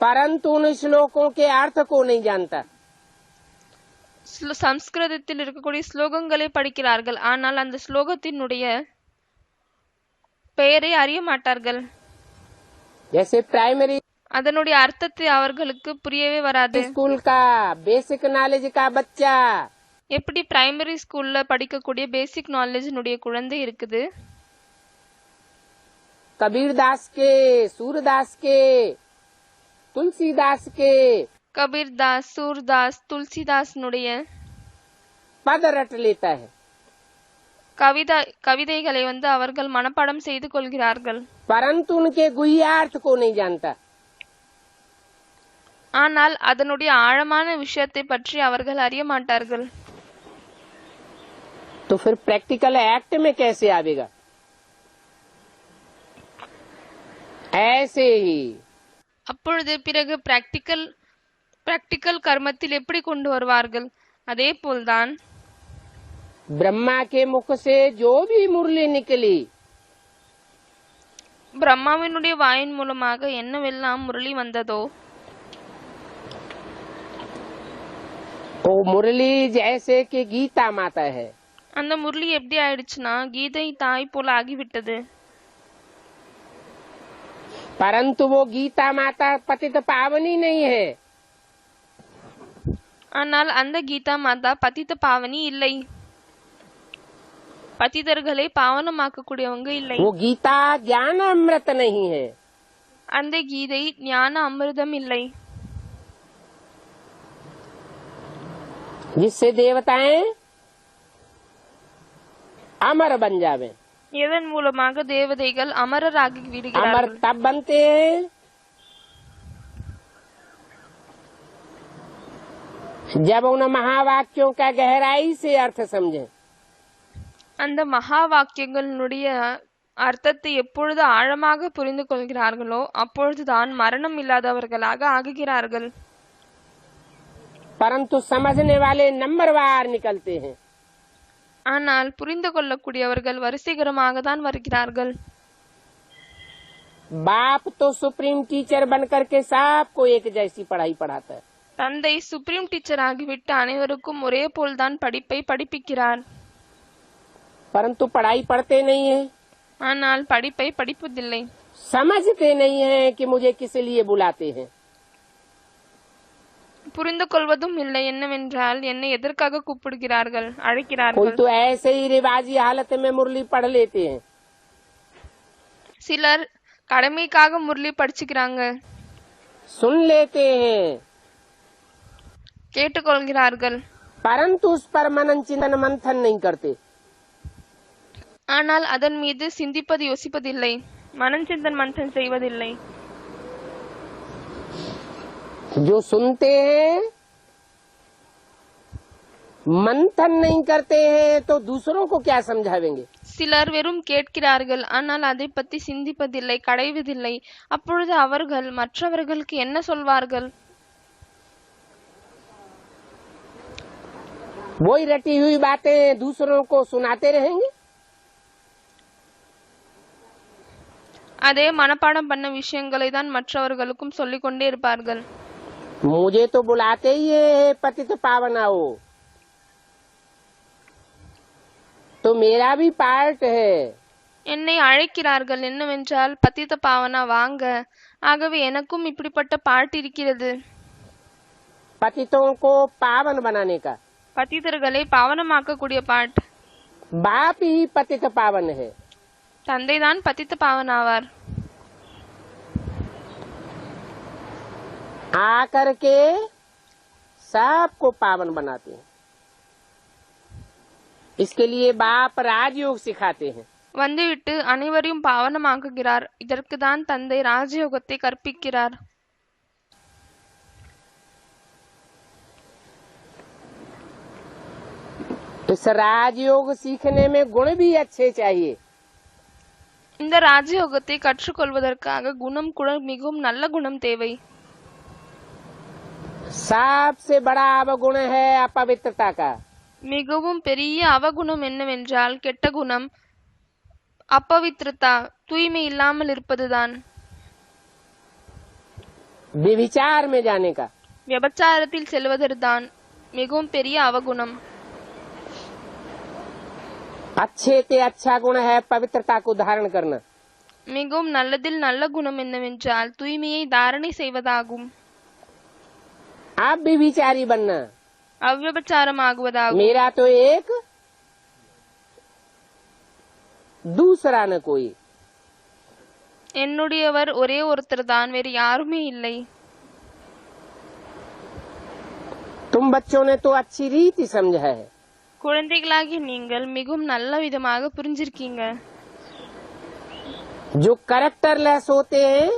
परंतु उन श्लोकों के अर्थ को नहीं जानता। சம்ஸ்கிருதத்தில் இருக்கக்கூடிய ஸ்லோகங்களை படிக்கிறார்கள், ஆனால் அந்த ஸ்லோகத்தினுடைய பெயரை அறிய மாட்டார்கள். जैसे प्राइमरी அதனுடைய அர்த்தத்தை அவர்களுக்கு புரியவே வராது. स्कूल का बेसिक नॉलेज का बच्चा எப்படி பிரைமரி ஸ்கூல்ல படிக்கக்கூடிய பேசிக் நாலேஜினுடைய குழந்தை இருக்குது, कबीर दास के, सूरदास के, तुलसीदास के கபீர் தாஸ், சூர்தாஸ், துளசிதாசனுடைய पद रट लेता है, கவிதைகளை அவர்கள் மனப்பாடம் செய்து கொள்கிறார்கள். परंतु उनके गुह्यार्थ को नहीं जानता। ஆனால் அதனுடைய ஆழமான விஷயத்தை பற்றி அவர்கள் அறிய மாட்டார்கள். तो फिर प्रैक्टिकल एक्ट में कैसे आवेगा? ऐसे ही அப்பொழுது பிறகு பிராக்டிக்கல் கர்மத்தில் எப்படி கொண்டு வருவார்கள்? அதே போல்தான் ब्रह्मा के मुख से जो भी मुरली निकली, பிரம்மாவினுடைய வாயின் மூலமாக என்னவெல்லாம் முரளி வந்ததோ, वो मुरली जैसे कि गीता माता है, அந்த முரளி எப்படி ஆயிடுச்சுன்னா கீதை தாய் போல ஆகிவிட்டது. परंतु वो गीता माता पतित पावनी नहीं है। ஆனால் அந்த கீதா மாதா பதித்த பாவனி இல்லை, பதிதர்களை பாவனமாக்கக்கூடியவங்க இல்லை. वो गीता ज्ञान अमृत नहीं है। அந்த கீதை ஞான அமிர்தம் இல்லை, जिससे देवताएं अमर बन जावे। எதன் மூலமாக தேவதைகள் அமரராகி अमर விடுகிறார்கள். तब बनते हैं जब उन महावाक्यों का गहराई से अर्थ समझें। அந்த மகா வாக்கியங்களுடைய அர்த்தத்தை எப்பொழுது ஆழமாக புரிந்து கொள்கிறார்களோ அப்பொழுதுதான் மரணம் இல்லாதவர்களாக ஆகுகிறார்கள். परंतु समझने वाले नंबरवार निकलते हैं। ஆனால் புரிந்து கொள்ளக்கூடியவர்கள் வரிசைகரமாக தான் வருகிறார்கள். बाप तो सुप्रीम टीचर बनकर के सबको एक जैसी पढ़ाई पढ़ाता है, தந்தை சுப்ரீம் டீச்சர் ஆகிவிட்டு அனைவருக்கும் ஒரே போல்தான் படிப்பை படிப்பிக்கிறார். परंतु पढ़ाई पढ़ते नहीं है, ஆனால் படிப்பை படிப்பதில்லை. समझते नहीं है कि मुझे किस लिए बुलाते हैं। புரிந்து கொள்வதும் இல்லை, என்னவென்றால் என்னை எதற்காக கூப்பிடுகிறார்கள், कोई அழைக்கிறார்கள். तो ऐसे ही रिवाजी हालत में मुरली पढ़ लेते हैं, சிலர் கடமைக்காக முரளி படிச்சுக்கிறாங்க, सुन लेते हैं, கேட்டுக்கொள்கிறார்கள். परंतु उस पर मनन चिंतन मंथन नहीं करते। ஆனால் அதன் மீது சிந்திப்பது யோசிப்பதில்லை, மனஞ்சிந்தன் மந்தன் செய்வதில்லை. जो सुनते हैं मंथन नहीं करते हैं तो दूसरों को क्या समझावेंगे? சிலர் வெறும் கேட்கிறார்கள், ஆனால் அதை பத்தி சிந்திப்பதில்லை, கடைவதில்லை. அப்பொழுது அவர்கள் மற்றவர்களுக்கு என்ன சொல்வார்கள்? वही रटी हुई बातें दूसरों को सुनाते रहेंगे। அதே மனப்பாடம் பண்ண விஷயங்களை தான் மற்றவர்களுக்கும் சொல்லிக் கொண்டே இருப்பார்கள். मुझे तो बुलाते ही है पतित पावन आओ, तो मेरा भी पार्ट है। என்னை அழைக்கிறார்கள் என்னவென்றால், பத்தித பாவனா வாங்க, ஆகவே எனக்கும் இப்படிப்பட்ட பாட்டு இருக்கிறது. पतितों को पावन बनाने का பத்திதர்களை பாவனமாக்கக்கூடிய பாட்டு. बाप ही पतित पावन है। தந்தைதான் பத்தித்த பாவனாவார். आकर के सबको पावन बनाते हैं। इसके लिए बाप राजयोग सिखाते हैं। வந்துவிட்டு அனைவரையும் பாவனமாக்குகிறார். இதற்கு தான் தந்தை ராஜயோகத்தை கற்பிக்கிறார். इस राजयोग सीखने में गुण भी अच्छे चाहिए। இந்த ராஜயோகத்தை கற்றுக்கொள்வதற்காக குணம் கூட மிகவும் நல்ல குணம் தேவை. सबसे बड़ा अवगुण है अपवित्रता का। மிகவும் பெரிய அவகுணம் என்னவென்றால் கெட்ட குணம், அப்பவித்ரதா, தூய்மை இல்லாமல் இருப்பதுதான். व्यभिचार में जाने का। விபச்சாரத்தில் செல்வதுதான் மிகவும் பெரிய அவகுணம். अच्छे से अच्छा गुण है पवित्रता को धारण करना। மிகவும் நல்லதில் நல்ல குணம் என்னவென்றால் தூய்மையை தாரணை செய்வதாகும். आप भी विचारी बनना। அவ்விபச்சாரம் ஆகுவதாகும். मेरा तो एक दूसरा न कोई। என்னுடையவர் ஒரே ஒருத்தர் தான், வேறு யாருமே இல்லை. तुम बच्चों ने तो अच्छी रीति समझा है। குழந்தைகளாகி நீங்கள் மிகவும் நல்ல விதமாக புரிஞ்சிருக்கீங்க. जो कैरेक्टरलेस होते हैं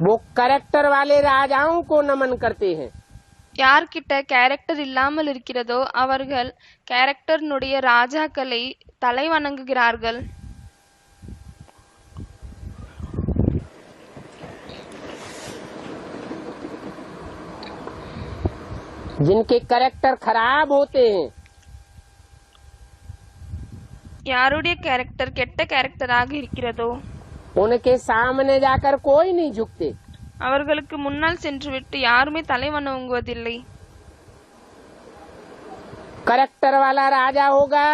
वो कैरेक्टर वाले राजाओं को नमन करते हैं। யார்கிட்ட கேரக்டர் இல்லாமல் இருக்கிறதோ அவர்கள் கேரக்டர்னுடைய ராஜாக்களை தலை வணங்குகிறார்கள். जिनके कैरेक्टर खराब होते हैं யாருடைய கேரக்டர் கெட்ட கேரக்டராக இருக்கிறதோ उनके सामने जाकर कोई नहीं झुकते। அவர்களுக்கு முன்னால் சென்றுவிட்டு யாருமே தலை வணங்குவதில்லை. कैरेक्टर वाला राजा होगा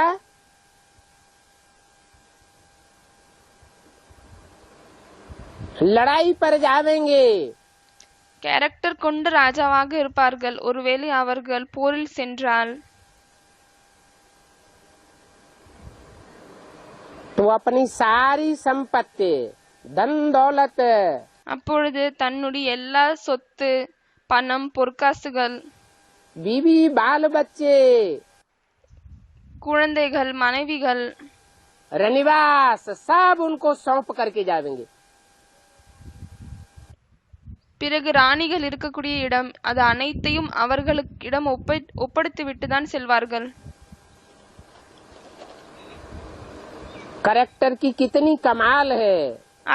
लड़ाई पर जावेंगे। கேரக்டர் கொண்ட ராஜாவாக இருப்பார்கள். ஒருவேளை அவர்கள் போரில் சென்றால் तो अपनी सारी संपत्ति धन दौलत அப்பொழுது தன்னுடைய எல்லா சொத்து, பணம், பொற்காசுகள், बीवी बाल बच्चे குழந்தைகள், மனைவிகள், रनिवास सब उनको सौंप करके जावेंगे। பிறகு ராணிகள் இருக்கக்கூடிய இடம், அது அனைத்தையும் அவர்களுக்கிடம் ஒப்படைத்துவிட்டு தான் செல்வார்கள். कैरेक्टर की कितनी कमाल है।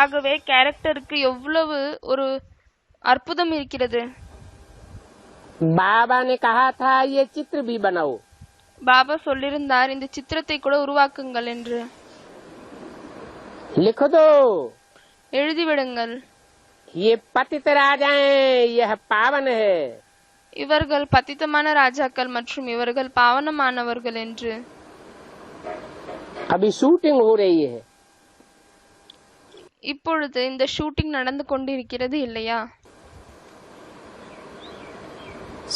ஆகவே கேரக்டருக்கு எவ்வளவு ஒரு அற்புதம் இருக்கிறது. बाबा ने कहा था ये चित्र भी बनाओ। பாபா சொல்லியிருந்தார், இந்த சித்திரத்தை கூட உருவாக்குங்கள் என்று. लिख दो, எழுதிவிடுங்கள். ये पतित राजाएं, यह पावन है। இவர்கள் பतितமான ராஜாக்கள் மற்றும் இவர்கள் பாவனமானவர்கள் என்று. अभी शूटिंग हो रही है। இப்பொழுது இந்த ஷூட்டிங் நடந்து கொண்டிருக்கிறது இல்லையா?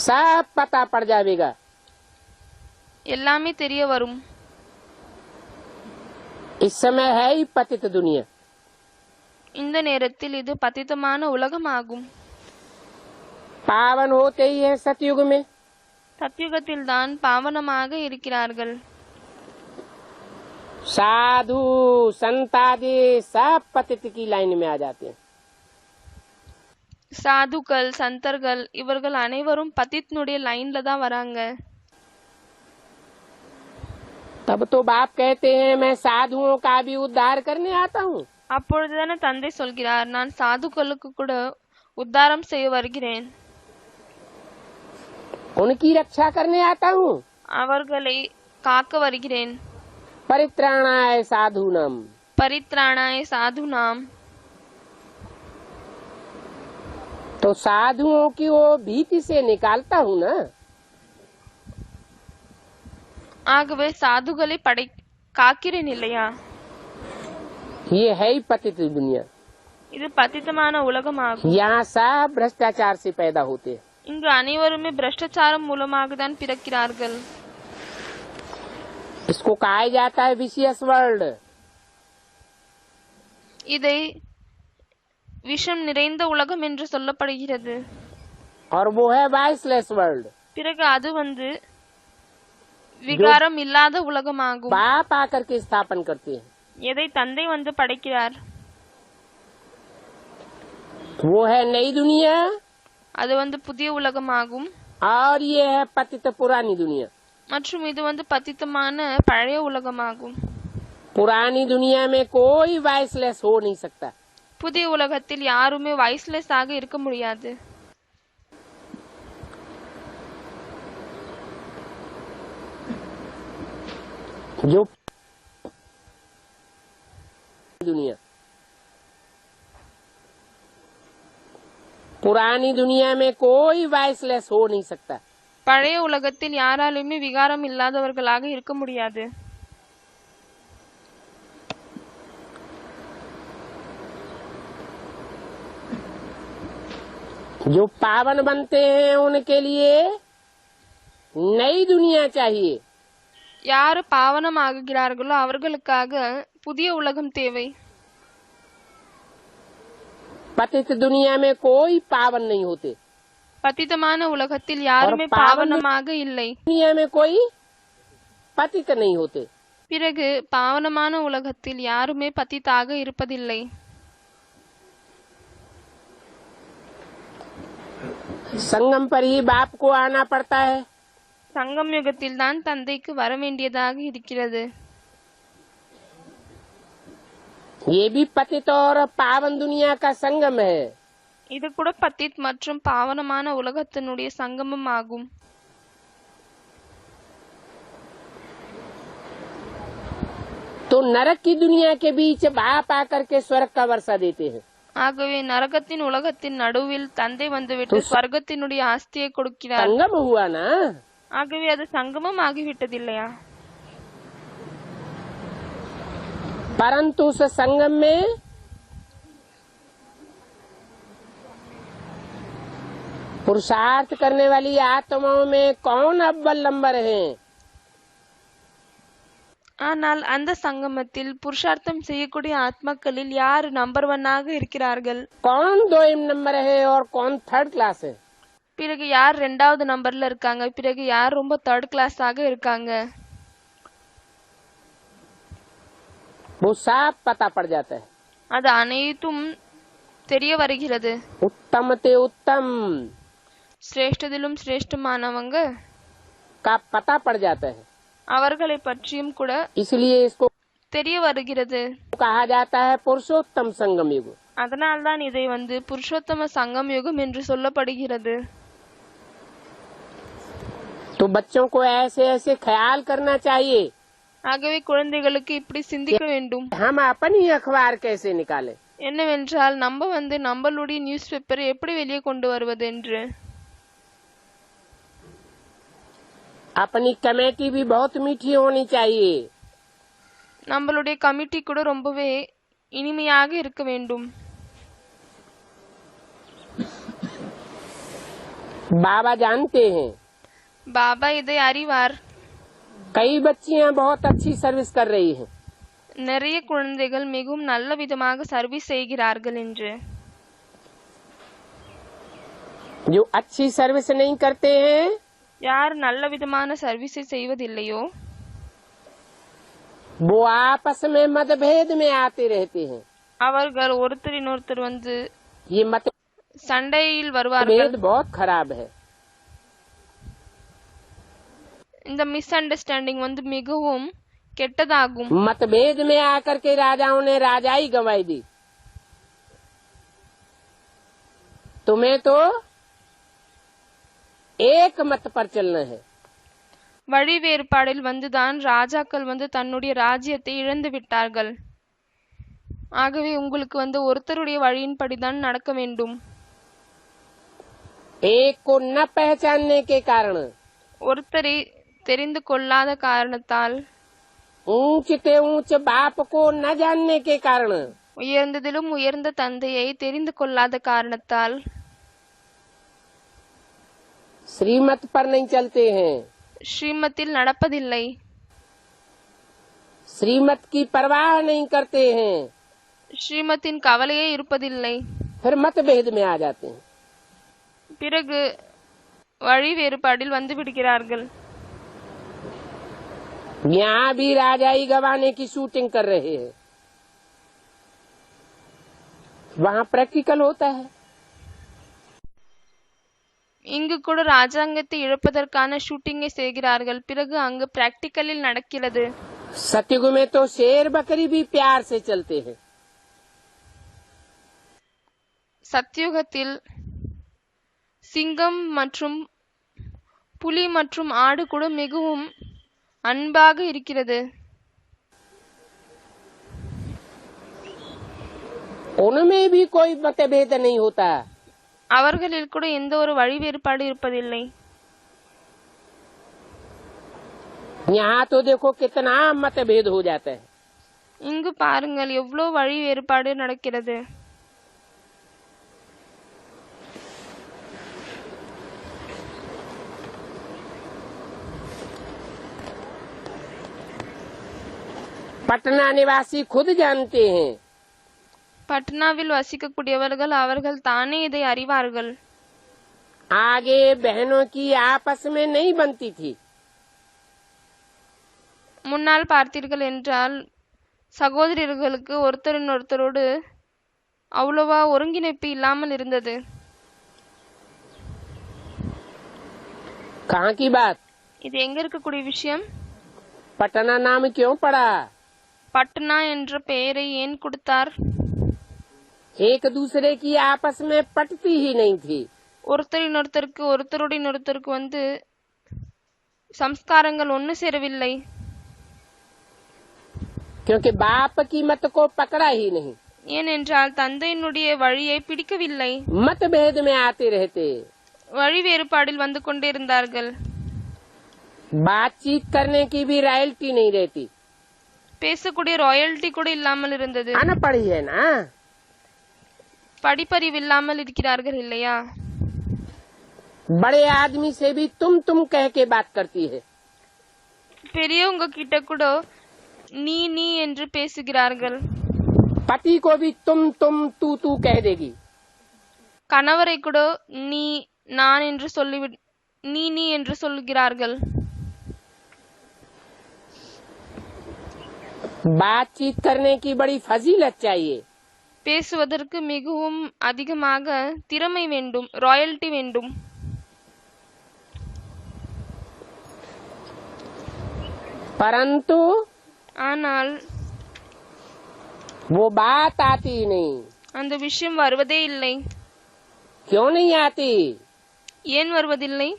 सब पता पड़ जाएगा। எல்லாமே தெரிய வரும். इस समय है ही पतित दुनिया। இந்த நேரத்தில் இது பतितமான உலகமாகும். पावन होते ही है सतयुग में। சத்யுகத்தில் தான் பாவனமாக இருக்கிறார்கள். साधु संत आदि सब पतित की लाइन में आ जाते हैं। சாதுக்கள் சந்தர்கள் இவர்கள் அனைவரும் பतितனுடைய லைன்ல தான் வராங்க. तब तो बाप कहते हैं मैं साधुओं का भी उद्धार करने आता हूँ. அப்பொழுதுதானே தந்தை சொல்கிறார், நான் சாதுக்களுக்கு கூட உத்தாரம் செய்ய வருகிறேன், उनकी रक्षा करने आता हूँ. அவர்களை காக்க வருகிறேன். परित्राणाय साधूनाम. பரித்ராணாய சாதுனாம். तो साधुओं की वो भीति से निकालता हूँ ना. ஆகவே சாதுகளை காக்கிறேன் இல்லையா? ये है ही पतित दुनिया. இது பतितமான உலகமாகும். यहाँ सब भ्रष्टाचार से पैदा होते हैं. இங்கு அனைவருமே பிரஷ்டாச்சாரம் மூலமாக தான் பிறக்கிறார்கள். इसको कहा जाता है विशियस वर्ल्ड. இதை விஷம் நிறைந்த உலகம் என்று சொல்லப்படுகிறது. और वो है वाइसलेस वर्ल्ड. பிறகு அது விகாரம் இல்லாத உலகமாகும். बाप आकर के स्थापन करते हैं. எதை தந்தை படைக்கிறார். वो है नई दुनिया. அது புதிய உலகமாகும். और ये है पतित पुरानी दुनिया. மற்றும் இது பतितமான பழைய உலகமாகும். पुरानी दुनिया में कोई वाइसलेस हो नहीं सकता. புதிய உலகத்தில் யாருமே வாய்ஸ்லெஸ் ஆக இருக்க முடியாது. जो दुनिया पुरानी दुनिया में कोई वाइसलेस हो नहीं सकता. பழைய உலகத்தில் யாராலுமே விகாரம் இல்லாதவர்களாக இருக்க முடியாது. जो पावन बनते हैं उनके लिए नई दुनिया चाहिए. யார் பாவனம் ஆகுகிறார்களோ அவர்களுக்காக புதிய உலகம் தேவை. पतित दुनिया में कोई पावन नहीं होते. பतितமான உலகத்தில் யாருமே பாவனமாக இல்லை. दुनिया में कोई पतित नहीं होते. பிறகு பாவனமான உலகத்தில் யாருமே பतितாக இருப்பதில்லை. संगम पर ही बाप को आना पड़ता है. சங்கம் யுகத்தில் தான் தந்தைக்கு வர வேண்டியதாக இருக்கிறது. ये भी पतित और पावन दुनिया का संगम है. இது கூட பतित மற்றும் பாவனமான உலகத்தினுடைய சங்கமம் ஆகும். तो नरक की दुनिया के बीच बाप आकर के स्वर्ग का वर्षा देते हैं. ஆகவே நரகத்தின் உலகத்தின் நடுவில் தந்தை வந்துவிட்டு ஸ்வர்க்கத்தினுடைய ஆஸ்தியை கொடுக்கிறார். संगम हुआ ना. ஆகவே அது சங்கமம் ஆகிவிட்டதில்லையா? परंतु उस संगम में पुरुषार्थ करने वाली आत्माओं में कौन अव्वल नंबर है? ஆனால் அந்த சங்கமத்தில் புருஷார்த்தம் செய்யக்கூடிய ஆத்மாக்களில் யார் நம்பர் 1 ஆக இருக்கிறார்கள்? कौन 2 नंबर है और कौन 3rd क्लास है? பிறகு யார் 2வது நம்பர்ல இருக்காங்க? பிறகு யார் ரொம்ப 3rd கிளாஸ் ஆக இருக்காங்க? वो साफ पता पड़ जाता है. அது அனைத்தும் தெரிய வருகிறது. उत्तम ते उत्तम சிரேஷ்டதிலும் சிரேஷ்டமானவங்க का पता पड़ जाता है. அவர்களை பற்றியும் கூட इसलिए इसको தெரிய வருகிறது. कहा जाता है पुरुषोत्तम संगम युग. அதனால்தான் இதை புருஷோத்தம சங்கம் யுகம் என்று சொல்லப்படுகிறது. तो बच्चों को ऐसे ऐसे ख्याल करना चाहिए. ஆகவே குழந்தைகளுக்கு இப்படி சிந்திக்க வேண்டும். हम अपनी अखबार कैसे निकालें? என்னவென்றால் நம்ம நம்மளுடைய நியூஸ் பேப்பரை எப்படி வெளியே கொண்டு வருவது என்று. अपनी कमेटी भी बहुत मीठी होनी चाहिए. நம்மளுடைய கமிட்டி கூட ரொம்பவே இனிமையாக இருக்க வேண்டும். बाबा जानते हैं. பாபா இதை அறிவார். कई बच्चियां बहुत अच्छी सर्विस कर रही हैं. நிறைய குழந்தைகள் மிகவும் நல்ல விதமாக சர்வீஸ் செய்கிறார்கள் என்று. जो अच्छी सर्विस नहीं करते हैं யார் நல்ல விதமான சர்வீஸை செய்வதில்லையோ वो आपस में मतभेद में आते रहते हैं. அவர்கள் ஒருத்தர் இன்னொருத்தர் ये मत சண்டையில் வருவார்கள். भेद बहुत खराब है। இந்த மிஸ் அண்டர்ஸ்டாண்டிங் வந்து மிகவும் கெட்டதாகும். मतभेद में आकर के राजाओं ने राजाई गंवाई दी। तुम्हें तो एक मत पर चलना है। வழி வேறுபாடில் வந்துதான் ராஜாக்கள் வந்து தன்னுடைய ராஜ்யத்தை இழந்து விட்டார்கள். ஆகவே உங்களுக்கு வந்து ஒருத்தருடைய வழியின்படிதான் நடக்க வேண்டும். एक को न पहचानने के कारण, ஒருத்தரை தெரிந்து கொள்ளாத காரணத்தால், ऊंच ते ऊंच बाप को न जानने के कारण, உயர்ந்ததிலும் உயர்ந்த தந்தையை தெரிந்து கொள்ளாத காரணத்தால் श्रीमत पर नहीं चलते हैं, ஸ்ரீமத்தில் நடப்பதில்லை, श्रीमत की परवाह नहीं करते हैं, ஸ்ரீமத்தின் கவலையே இருப்பதில்லை. फिर मतभेद में आ जाते हैं। பிறகு வழி வேறுபாடில் வந்து விடுகிறார்கள். यहाँ भी राजाई गंवाने की शूटिंग कर रहे हैं, वहाँ प्रैक्टिकल होता है। இங்கு கூட ராஜாங்கத்தை இழப்பதற்கான ஷூட்டிங்கை செய்கிறார்கள். பிறகு அங்கு பிராக்டிக்கலில் நடக்கிறது. सतयुग में तो शेर बकरी भी प्यार से चलते हैं। சத்யுகத்தில் சிங்கம் மற்றும் புலி மற்றும் ஆடு கூட மிகவும் அன்பாக இருக்கிறது. उनमें भी कोई मतभेद नहीं होता। அவர்களில் கூட எந்த ஒரு வழி வேறுபாடு இருப்பதில்லை. यहाँ तो देखो कितना मतभेद हो जाता है। இங்கு பாருங்கள் எவ்வளவு வழி வேறுபாடு நடக்கிறது. पटना निवासी खुद जानते हैं, பட்னாவில் வசிக்கக்கூடியவர்கள் அவர்கள் தானே இதை அறிவார்கள். आगे बहनों की आपस में नहीं बनती थी, முன்னால் பார்த்தீர்கள் என்றால் சகோதரர்களுக்கு ஒருத்தரின் ஒருத்தரோடு அவ்வளவா ஒருங்கிணைப்பு இல்லாமல் இருந்தது. कहाँ की बात? இது எங்க இருக்கக்கூடிய விஷயம்? पटना नाम क्यों पड़ा? பட்னா என்ற பெயரை ஏன் கொடுத்தார்? एक दूसरे की आपस में पटती ही नहीं थी। ஒருத்தரின் ஒருத்தருக்கு வந்து சம்ஸ்காரங்கள் ஒன்னு சேரவில்லை. क्योंकि बाप की मत को पकड़ा ही नहीं, ஏனென்றால் தந்தையினுடைய வழியை பிடிக்கவில்லை. मतभेद में आते रहते, வழி வேறுபாடில் வந்து கொண்டே இருந்தார்கள். बातचीत करने की भी रॉयल्टी नहीं रहती। பேசக்கூடிய ராயல்டி கூட இல்லாமல் இருந்தது. अनपढ़ है ना, படிப்பறிவு இல்லாமல் இருக்கிறார்கள் இல்லையா? बड़े आदमी से भी तुम कह के बात करती है। பெரியவங்க கிட்ட கூட நீ என்று பேசுகிறார்கள். पति को भी तुम तू कह देगी। கணவரை கூட நீ நான் என்று நீ என்று சொல்கிறார்கள். बातचीत करने की बड़ी फजीलत चाहिए। பேசுவதற்கு மிகவும் அதிகமாக திறமை வேண்டும், ராயல்டி வேண்டும். परंतु ஆனால் वो बात आती नहीं। அந்த விஷயம் வருவதே இல்லை. क्यों नहीं आती? ஏன் வருவதில்லை?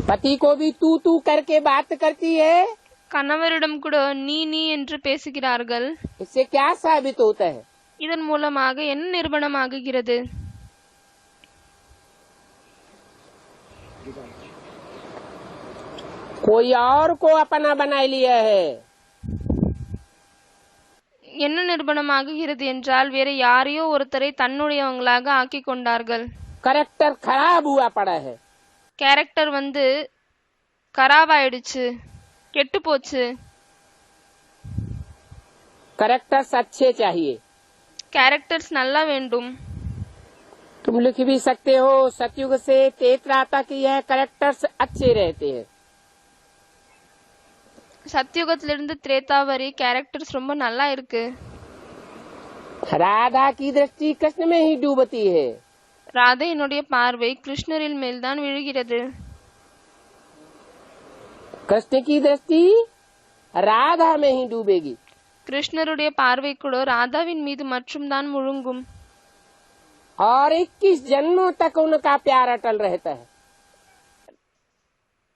पति को भी तू करके बात करती है। கணவரிடம் கூட நீ என்று பேசுகிறார்கள். इससे क्या साबित होता है? இதன் மூலமாக என்ன நிரூபணமாகுகிறது? कोई और को अपना बना लिया है। என்ன நிரூபணமாகுகிறது என்றால் வேற யாரையோ ஒருத்தரை தன்னுடையவங்களாக ஆக்கி கொண்டார்கள். करेक्टर खराब हुआ पड़ा है। கேரக்டர் வந்து கராபாயிடுச்சு, கெட்டு போச்சு. करेक्टर्स अच्छे चाहिए। கேரக்டர்ஸ் நல்லா வேண்டும். तुम लिख भी सकते हो, सतयुग से तेतरा तक यह करेक्टर्स अच्छे रहते हैं। சத்யுகத்திலிருந்து திரேதா வரை கேரக்டர்ஸ் ரொம்ப நல்லா இருக்கு. राधा की दृष्टि कृष्ण में ही डूबती है। ராதையினுடைய பார்வை கிருஷ்ணரின் மேல்தான் விழுகிறது. कृष्ण की दृष्टि राधा में ही डूबेगी। கிருஷ்ணருடைய பார்வை கூட ராதாவின் மீது மற்றும் தான் முழுங்கும். और 21 जन्मों तक उनका प्यार अटल रहता है।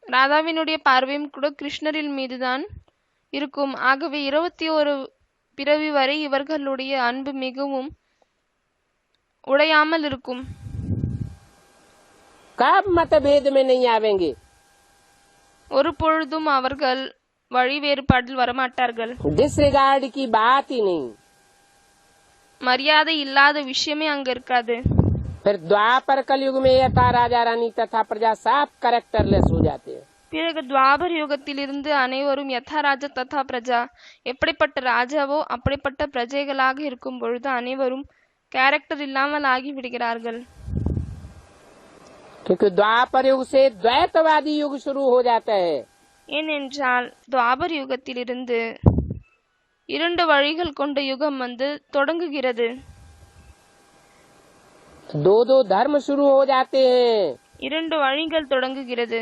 ராதாவினுடைய பார்வையும் கூட கிருஷ்ணரின் மீதுதான் இருக்கும். ஆகவே 21 பிறவி வரை இவர்களுடைய அன்பு மிகவும் உடையாமல் இருக்கும். कब मतभेद में नहीं आवेंगे। ஒரு பொழுதும் அவர்கள் வழி வேறுபாட்டில் வரமாட்டார்கள். डिसरिगार्ड की बात ही नहीं। மரியாதை இல்லாத விஷயமே அங்க இருக்காது. फिर द्वापर कलयुग में यथा राजा रानी तथा प्रजा साफ करेक्टरलेस हो जाते हैं। பிறகு துவாபர் யுகத்தில் இருந்து அனைவரும் யதா ராஜா ததா பிரஜா, எப்படிப்பட்ட ராஜாவோ அப்படிப்பட்ட பிரஜைகளாக இருக்கும் பொழுது அனைவரும் கேரக்டர் இல்லாமல் ஆகி விடுகிறார்கள். क्योंकि द्वापर युग से द्वैतवादी युग शुरू हो जाता है। ஏனென்றால் துவாபர் யுகத்திலிருந்து 2 வழிகள் கொண்ட யுகம் தொடங்குகிறது. दो दो धर्म शुरू हो जाते हैं। 2 वழிகள் தொடங்குகிறது.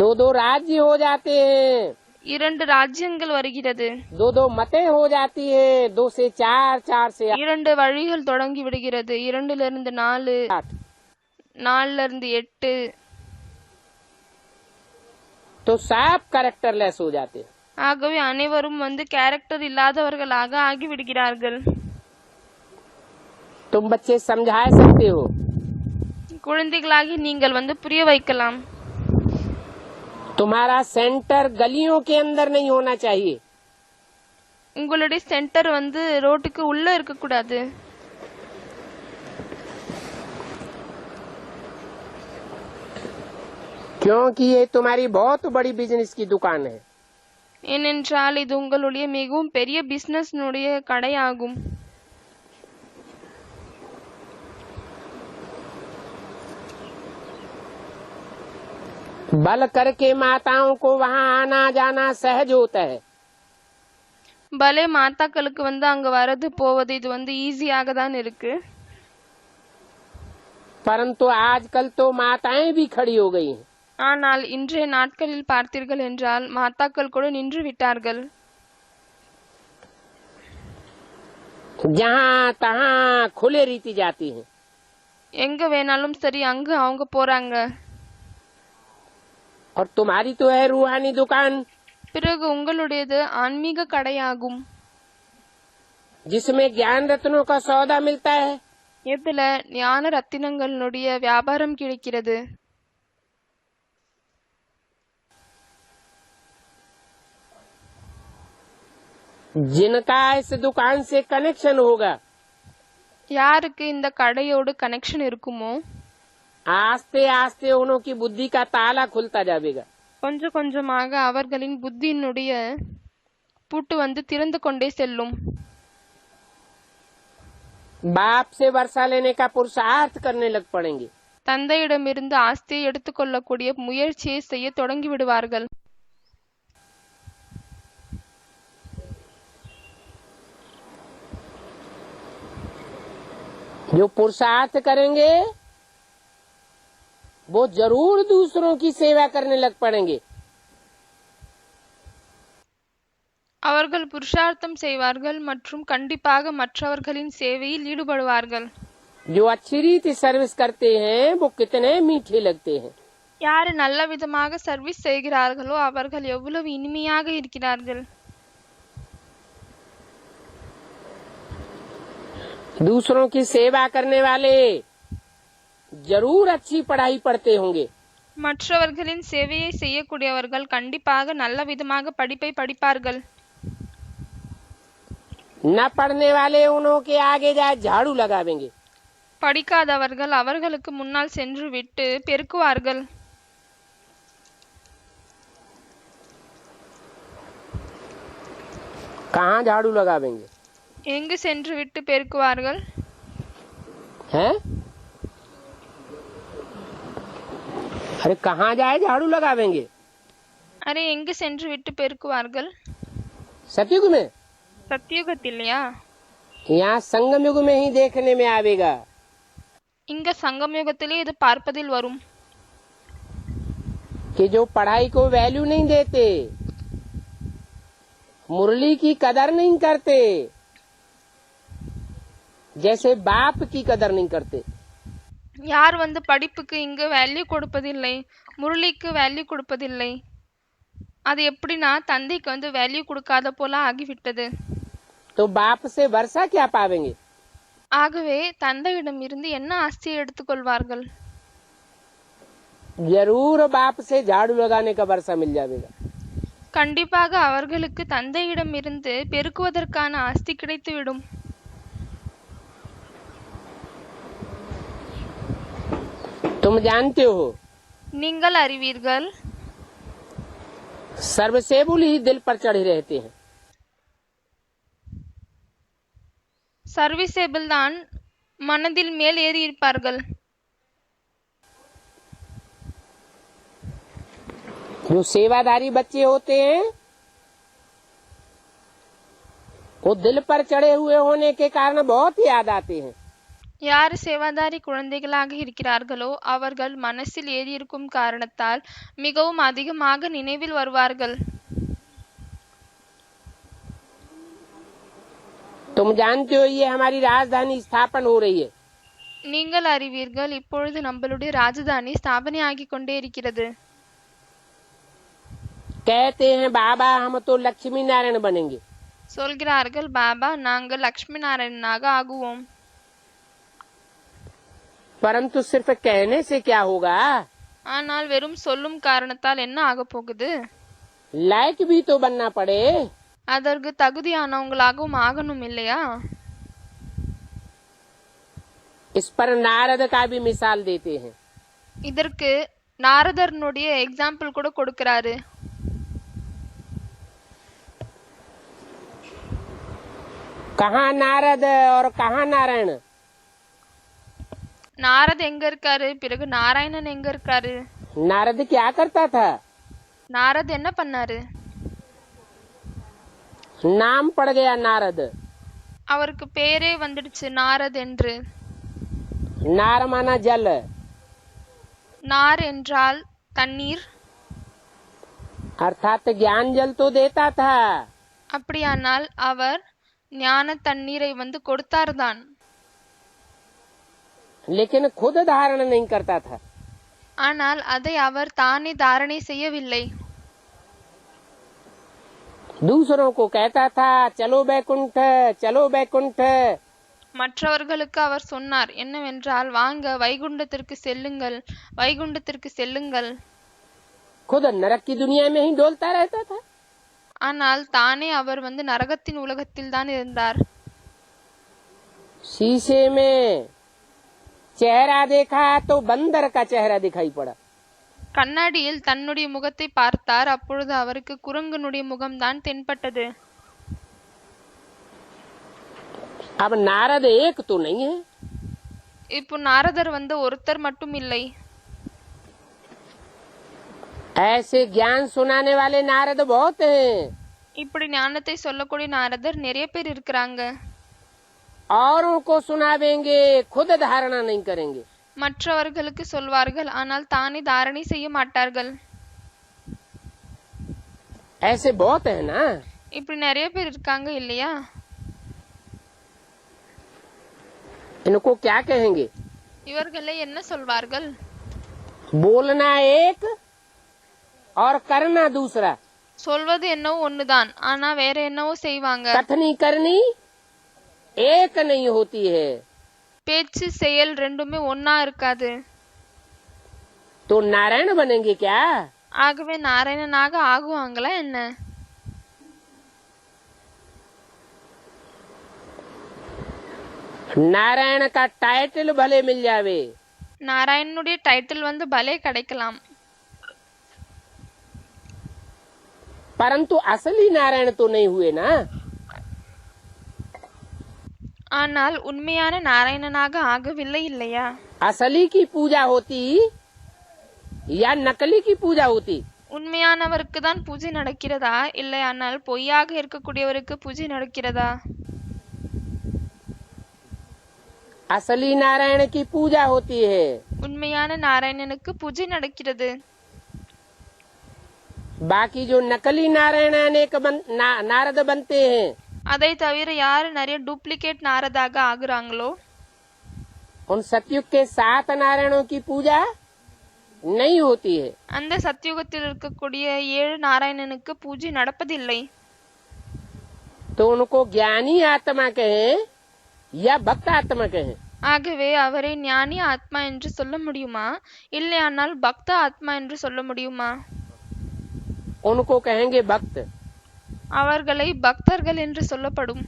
दो दो राज्य हो जाते हैं। 2 ராஜ்யங்கள் வருகிறது. दो दो मतें हो जाती है। 2 से 4, 4 से 2 வழிகள் தொடங்கி விடுகிறது. 2ல இருந்து 4, 4ல இருந்து 8. तो साफ कैरेक्टरलेस हो जाते हैं। ஆகவே அனைவரும் கேரக்டர் இல்லாதவர்களாக ஆகி விடுகிறார்கள். तुम बच्चे समझा सकते हो। குழந்தைகளாகி நீங்கள் புரிய வைக்கலாம். तुम्हारा सेंटर गलियों के अंदर नहीं होना चाहिए। உங்களுடைய சென்டர் ரோட்டுக்கு உள்ள இருக்க கூடாது. क्योंकि ये तुम्हारी बहुत बड़ी बिजनेस की दुकान है। ஏனென்றால் இது உங்களுடைய மிகவும் பெரிய பிசினஸ் கடையாகும். बल करके माताओं को वहाँ आना जाना सहज होता है। பலே மாதாக்களுக்கு அங்க வரது போவது இது ஈஸியாக தான் இருக்கு. परंतु आजकल तो माताएं भी खड़ी हो गई हैं। ஆனால் இன்றைய நாட்களில் பார்த்தீர்கள் என்றால் மாதாக்கள் கூட நின்று விட்டார்கள். जहाँ तहाँ खुले रीति जाती हैं। எங்க வேணாலும் சரி அங்க அவங்க போறாங்க. और तुम्हारी तो है रूहानी दुकान। பிறகு உங்களுடையது ஆன்மீக கடையாகும். जिसमें ज्ञान रत्नों का सौदा मिलता है। இதுல ஞான ரத்தினங்களுடைய வியாபாரம் கிடைக்கிறது. जिनका इस दुकान से कनेक्शन होगा, யாருக்கு இந்த கடையோடு கனெக்ஷன் இருக்குமோ आस्ते आस्ते उनकी बुद्धि का ताला खुलता जाएगा। கொஞ்சம் கொஞ்சமாக அவர்களின் புத்தியினுடைய பூட்டு திறந்து கொண்டே செல்லும். बाप से वर्षा लेने का पुरुषार्थ करने लग पड़ेंगे। தந்தையிடமிருந்து ஆஸ்தியை எடுத்துக்கொள்ளக்கூடிய முயற்சியை செய்ய தொடங்கி விடுவார்கள். जो पुरुषार्थ करेंगे वो जरूर दूसरों की सेवा करने लग पड़ेंगे। அவர்கள் புருஷார்த்தம் செய்வார்கள் மற்றும் கண்டிப்பாக மற்றவர்களின் சேவையில் ஈடுபடுவார்கள். जो अच्छी रीति सर्विस करते हैं वो कितने मीठे लगते हैं। யாரு நல்ல விதமாக சர்வீஸ் செய்கிறார்களோ அவர்கள் எவ்வளவு இனிமையாக இருக்கிறார்கள். दूसरों की सेवा करने वाले जरूर अच्छी पढ़ाई पढ़ते होंगे। மற்றவர்களின் சேவையை செய்யக்கூடியவர்கள் கண்டிப்பாக நல்ல விதமாக படிப்பை படிப்பார்கள். न पढ़ने वाले उन्हों के आगे जाए झाड़ू लगावेंगे। படிக்காதவர்கள் அவர்களுக்கு முன்னால் சென்று விட்டு பெருக்குவார்கள். कहाँ झाड़ू लगावेंगे? எங்கு சென்று விட்டு பெருக்குவார்கள்? हैं? अरे कहाँ जाए झाड़ू लगावेंगे? அரே எங்கு சென்று விட்டு பெருக்குவார்கள்? सतयुग में சத்தியுகத்திலையா? यहाँ संगम युग में ही देखने में आवेगा இங்க சங்கம் யுகத்திலே இது பார்ப்பதில் வரும். कि जो पढ़ाई को वैल्यू नहीं देते, मुरली की कदर नहीं करते, जैसे बाप की कदर नहीं करते. யார் வந்து படிப்புக்கு இங்கு வேல்யூ கொடுப்பதில்லை, முரளிக்கு வேல்யூ கொடுப்பதில்லை, அது எப்படின்னா தந்தைக்கு வந்து வேல்யூ கொடுக்காத போல ஆகிவிட்டது. तो बाप से वर्षा क्या पावेंगे? ஆகவே தந்தையிடம் இருந்து என்ன ஆஸ்தியை எடுத்துக்கொள்வார்கள்? जरूर बाप से झाड़ू लगाने का वर्षा मिल जाएगा. கண்டிப்பாக அவர்களுக்கு தந்தையிடம் இருந்து பெருக்குவதற்கான ஆஸ்தி கிடைத்துவிடும். तुम जानते हो நீங்கள் அறிவீர்கள், सर्वसेबुल ही दिल पर चढ़े रहते हैं. சர்வீசேபிள் தான் மனதில் மேல் ஏறி இருப்பார்கள். जो सेवादारी बच्चे होते हैं वो दिल पर चढ़े हुए होने के कारण बहुत याद आते हैं. யார் சேவாதாரி குழந்தைகளாக இருக்கிறார்களோ அவர்கள் மனசில் ஏறியிருக்கும் காரணத்தால் மிகவும் அதிகமாக நினைவில் வருவார்கள். तुम जानते हो ये हमारी राजधानी स्थापन हो रही है. நீங்கள் அறிவீர்கள், இப்பொழுது நம்மளுடைய ராஜதானி ஸ்தாபனை ஆகிக் கொண்டே இருக்கிறது. कहते हैं बाबा हम तो लक्ष्मी नारायण बनेंगे. சொல்கிறார்கள், பாபா நாங்கள் லக்ஷ்மி நாராயணனாக ஆகுவோம். परंतु सिर्फ कहने से क्या होगा? ஆனால் வெறும் சொல்லும் காரணத்தால் என்ன ஆகப் போகுது? लायक भी तो बनना पड़े. அதற்கு தகுதியானவங்களாகவும் ஆகணும் இல்லையா? इस पर नारद का भी मिसाल देते हैं. இதற்கு நாரதர்னுடைய எக்ஸாம்பிள் கூட கொடுக்கிறாரு. कहाँ नारद और कहाँ नारायण? நாரத் எங்க இருக்காரு, பிறகு நாராயணன் எங்க இருக்காரு? नारद क्या करता था? நாரத் என்ன பண்ணாரு? नाम पड़ गया नारद. அவருக்கு பேரே வந்துடுச்சு நாரத் என்று. नार माना जल. நார் என்றால் தண்ணீர், अर्थात ज्ञान जल तो देता था. அப்படியானால் அவர் ஞான தண்ணீரை வந்து கொடுத்தார்தான். लेकिन खुद धारण नहीं करता था. ஆனால் அதை அவர் தானே தாரணை செய்யவில்லை. दूसरों को कहता था चलो बैकुंठ चलो बैकुंठ. மற்றவர்களுக்கு அவர் சொன்னார் என்னவென்றால், வாங்க வைகுண்டத்திற்கு செல்லுங்கள், வைகுண்டத்திற்கு செல்லுங்கள். खुद नरक की दुनिया में ही डोलता रहता था. ஆனால் தானே அவர் வந்து நரகத்தின் உலகத்தில் தான் இருந்தார். शीशे में चेहरा देखा तो बंदर का चेहरा दिखाई पड़ा. கண்ணாடியில் தன்னுடைய முகத்தை பார்த்தார், அப்பொழுது அவருக்கு குரங்கனுடைய முகம்தான் தென்பட்டது. अब नारद एक तो नहीं है. இப்போ நாரதர் வந்து ஒருத்தர் மட்டும் இல்லை. ऐसे ज्ञान सुनाने वाले नारद बहुत हैं. இப்படி ஞானத்தை சொல்லக்கூடிய நாரதர் நிறைய பேர் இருக்கிறாங்க. औरों को सुनावेंगे, खुद धारणा नहीं करेंगे. மற்றவர்களுக்கு சொல்வார்கள், ஆனால் தானே தாரணை செய்ய மாட்டார்கள். ऐसे बहुत है ना. இப்படி நிறைய பேர் இருக்காங்க இல்லையா? इनको क्या कहेंगे? இவர்களை என்ன சொல்வார்கள்? बोलना एक और करना दूसरा. சொல்வது என்னவோ ஒண்ணுதான், ஆனா வேற என்னவோ செய்வாங்க. कथनी करनी एक नहीं होती है. பேச்சு செயல் ரெண்டுமே ஒன்னா இருக்காது. तो नारायण बनेंगे क्या? ஆகவே நாராயணனாக ஆகுவாங்களா என்ன? नारायण का टाइटल भले मिल जावे, நாராயணனுடைய டைட்டில் வந்து பலே கிடைக்கலாம், परंतु असली नारायण तो नहीं हुए ना. ஆனால் உண்மையான நாராயணனாக ஆகவில்லை இல்லையா? असली की पूजा होती या नकली की पूजा होती? உண்மையானவருக்கு தான் பூஜை நடக்கிறதா, இல்லையானால் பொய்யாக இருக்கக்கூடியவருக்கு பூஜை நடக்கிறதா? असली नारायण की पूजा होती है। உண்மையான நாராயணனுக்கு பூஜை நடக்கிறது. बाकी जो नकली नारायण अनेक नारद बनते हैं, அதை தவிர யாரு நிறைய டூப்ளிகேட் நாரதாக ஆகுறாங்களோ उन सतयुग के 7 नारायणों की पूजा नहीं होती है। அந்த சத்தியுகத்தில் இருக்கக்கூடிய 7 நாராயணனுக்கு பூஜை நடப்பதில்லை. तो उनको ज्ञानी आत्मा कहें या भक्त आत्मा कहें? ஆகவே அவரை ஞானி ஆத்மா என்று சொல்ல முடியுமா, இல்லையானால் பக்த ஆத்மா என்று சொல்ல முடியுமா? उनको कहेंगे भक्त। அவர்களை பக்தர்கள் என்று சொல்லப்படும்.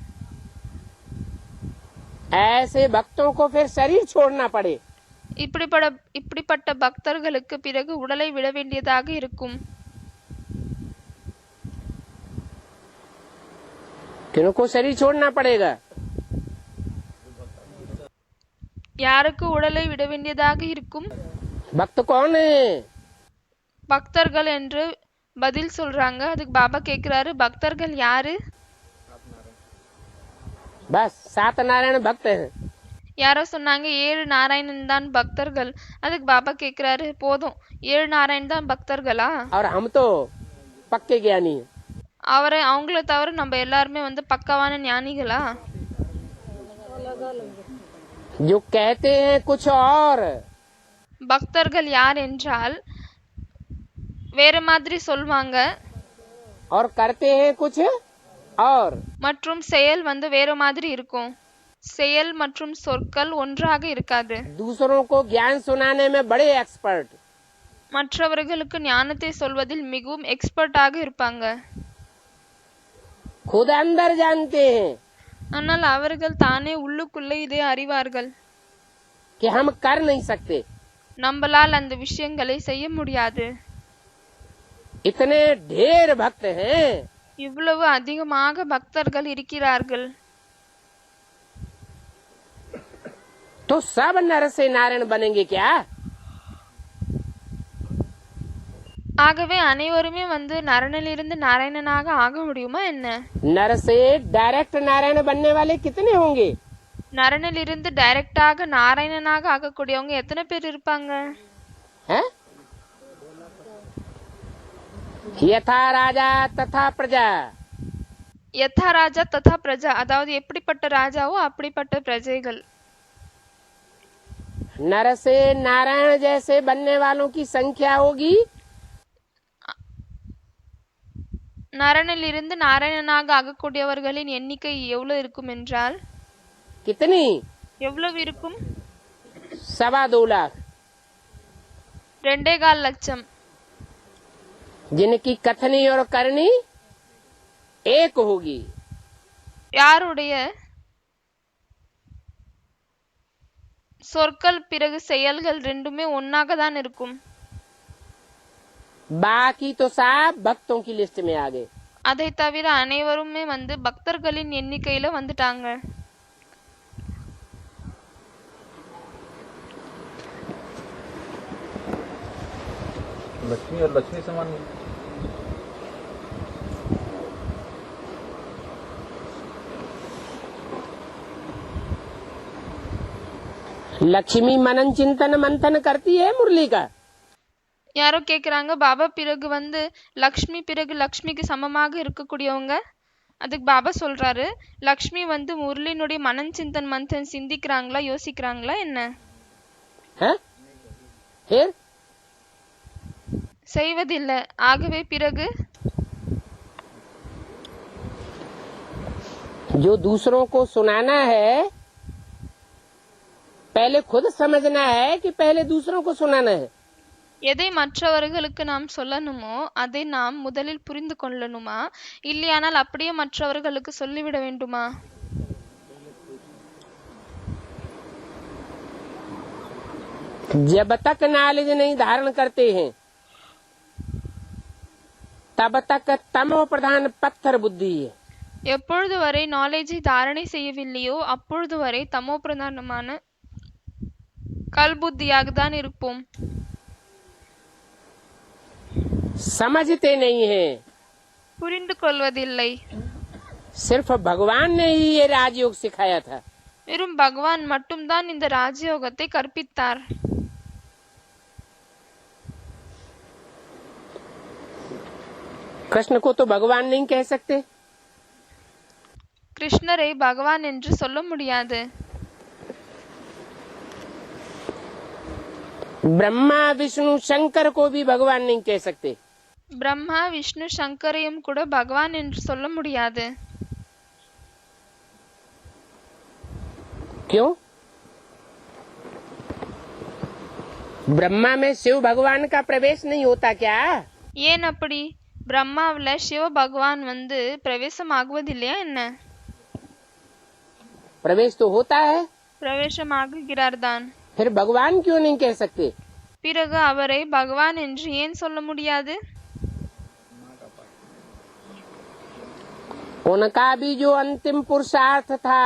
ऐसे भक्तों को फिर शरीर छोड़ना पड़े। இப்படிப்பட்ட பக்தர்களுக்கு பிறகு உடலை விட வேண்டியதாக இருக்கும். किनको शरीर छोड़ना पड़ेगा? யாருக்கு உடலை விட வேண்டியதாக இருக்கும்? भक्त कौन है? பக்தர்கள் என்று பதில் சொல்றாங்க. அதுக்கு பாபா கேக்குறாரு, பக்தர்கள் யாரு? बस 7 नारायण भक्त हैं। யாரோ சொன்னாங்க 7 நாராயணன் தான் பக்தர்கள். அதுக்கு பாபா கேக்குறாரு, போதும் 7 நாராயணன் தான் பக்தர்களா? और हम तो पक्के ज्ञानी हैं। அவங்கள தவிர நம்ம எல்லாருமே பக்காவான ஞானிகளா? जो कहते हैं कुछ और, பக்தர்கள் யார் என்றால் வேற மாதிரி சொல்வாங்க, और करते हैं कुछ और, மற்றும் செயல் வேற மாதிரி இருக்கும். செயல் மற்றும் சொற்கள் ஒன்றாக இருக்காது. दूसरों को ज्ञान सुनाने में बड़े एक्सपर्ट, மற்றவர்களுக்கு ஞானத்தை சொல்வதில் மிகவும் எக்ஸ்பர்ட்டாக இருப்பாங்க. खुद अंदर जानते हैं ஆனால் அவர்கள் தானே உள்ளுக்குள்ளே இதை அறிவார்கள். कि हम कर नहीं सकते। நம்மளால் அந்த விஷயங்களை செய்ய முடியாது. इतने ढेर भक्त हैं, இவ்வளவு அதிகமாக பக்தர்கள் இருக்கிறார்கள். तो सब नर से नारायण बनेंगे क्या? ஆகவே அனைவருமே நரனிலிருந்து நாராயணனாக ஆக முடியுமா என்ன? नर से डायरेक्ट नारायण बनने वाले कितने होंगे? நரனிலிருந்து டைரக்டாக நாராயணனாக ஆகக்கூடியவங்க எத்தனை பேர் இருப்பாங்க? यथा राजा तथा प्रजा, யதா ராஜா ததா பிரஜா, அதாவது எப்படிப்பட்ட ராஜாவோ அப்படிப்பட்ட பிரஜைகள். नर से नारायण जैसे बनने वालों की संख्या होगी நரனிலிருந்து நாராயணனாக ஆகக்கூடியவர்களின் எண்ணிக்கை எவ்வளவு இருக்கும் என்றால் कितनी? எவ்வளவு இருக்கும்? 2.25 लाख, 2.25 லட்சம். जिनकी कथनी और करनी एक होगी। யாருடைய சொற்கள் பிறகு செயல்கள் ரெண்டுமே ஒன்னாக தான் இருக்கும். बाकी तो सब भक्तों की लिस्ट में आ गए। அதை தவிர அனைவருமே பக்தர்களின் எண்ணிக்கையில வந்துட்டாங்க. लक्ष्मी और लक्ष्मी समान लक्ष्मी मनन चिंतन मंथन करती है मुरली का। யாரோ கேக்குறாங்க, பாபா பிறகு லக்ஷ்மி பிறகு லக்ஷ்மிக்கு சமமாக இருக்கக்கூடியவங்க. அதுக்கு பாபா சொல்றாரு, லக்ஷ்மி முரளினுடைய மனன் சிந்தன் மந்தன் சிந்திக்கிறாங்களா, யோசிக்கிறாங்களா என்ன? செய்வதில்லை. ஆகவே பிறகு जो दूसरों को सुनाना है, पहले खुद समझना है कि पहले दूसरों को सुनाना है। எதை மற்றவர்களுக்கு நாம் சொல்லணுமோ அதை நாம் முதலில் புரிந்து கொள்ளணுமா, இல்லையானால் அப்படியே மற்றவர்களுக்கு சொல்லிவிட வேண்டுமா? जब तक नॉलेज नहीं धारण करते हैं तब तक तमो प्रधान पत्थर बुद्धि है। எப்பொழுது வரை நாலேஜை தாரணை செய்யவில்லையோ அப்பொழுது வரை தமோ பிரதானமான கல்புத்தியாக தான் இருப்போம். समझते नहीं हैं। புரிந்து கொள்வதில்லை. सिर्फ भगवान ने ही ये राजयोग सिखाया था। வெறும் பகவான் மட்டும்தான் இந்த ராஜயோகத்தை கற்பித்தார். कृष्ण को तो भगवान नहीं कह सकते। கிருஷ்ணரை பகவான் என்று சொல்ல முடியாது. ब्रह्मा विष्णु शंकर को भी भगवान नहीं कह सकते। பிரம்மா விஷ்ணு சங்கரையும் கூட பகவான் என்று சொல்ல முடியாது. क्यों? ब्रह्मा में शिव भगवान का प्रवेश नहीं होता क्या? ஏன் அப்படி? பிரம்மாவுல சிவ பகவான் வந்து பிரவேசம் ஆகுவதில்லையா என்ன? प्रवेश तो होता है, பிரவேசம் ஆகுகிறார் தான். फिर भगवान क्यों नहीं कह सकते? பிறகு அவரை பகவான் என்று ஏன் சொல்ல முடியாது? उनका भी जो अंतिम पुरुषार्थ था,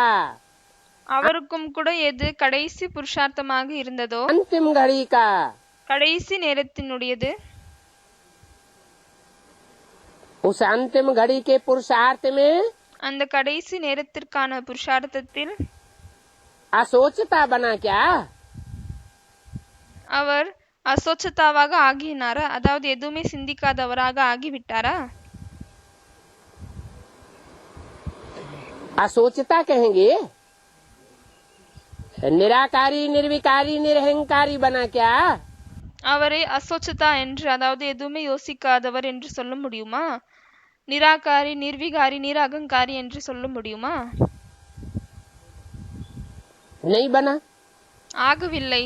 அவருக்கும் கூட எது கடைசி புருஷார்த்தமாக இருந்ததோ, अंतिम घड़ी का, கடைசி நேரத்தினுடையது, उस अंतिम घड़ी के पुरुषार्थ में அந்த கடைசி நேரத்திற்கான புருஷார்த்தத்தில் असोचता बना क्या? அவர் அசோச்சதாவாக ஆகினாரா? அதாவது எதுவுமே சிந்திக்காதவராக ஆகிவிட்டாரா? असोचता कहेंगे, निराकारी निर्विकारी निरहंकारी बना क्या? அவரை அசோச்சதா என்று, அதாவது எதுவுமே யோசிக்காதவர் என்று சொல்ல முடியுமா? நிராகாரி நிர்விகாரி நிரகங்காரி என்று சொல்ல முடியுமா? नहीं बना। ஆகவில்லை.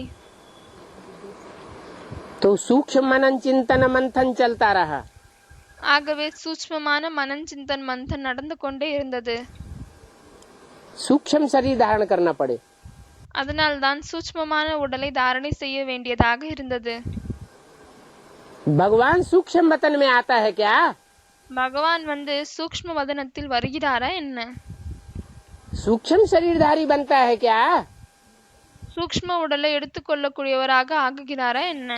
तो सूक्ष्म मनन चिंतन मंथन चलता रहा। ஆகவே சூட்சுமமான மனன் சிந்தன் மந்தன் நடந்து கொண்டே இருந்தது. सूक्ष्म शरीर धारण करना पड़े। அதனால்தான் சூட்சுமமான உடலை தாரணை செய்ய வேண்டியதாக இருந்தது. भगवान सूक्ष्म वतन में आता है क्या? பகவான் வந்து சூக்ஷ்ம வதனத்தில் வருகிறாரா என்ன? सूक्ष्म शरीरधारी बनता है क्या? சூக்ஷ்ம உடலை எடுத்துக்கொள்ளக்கூடியவராக ஆகுகிறாரா என்ன?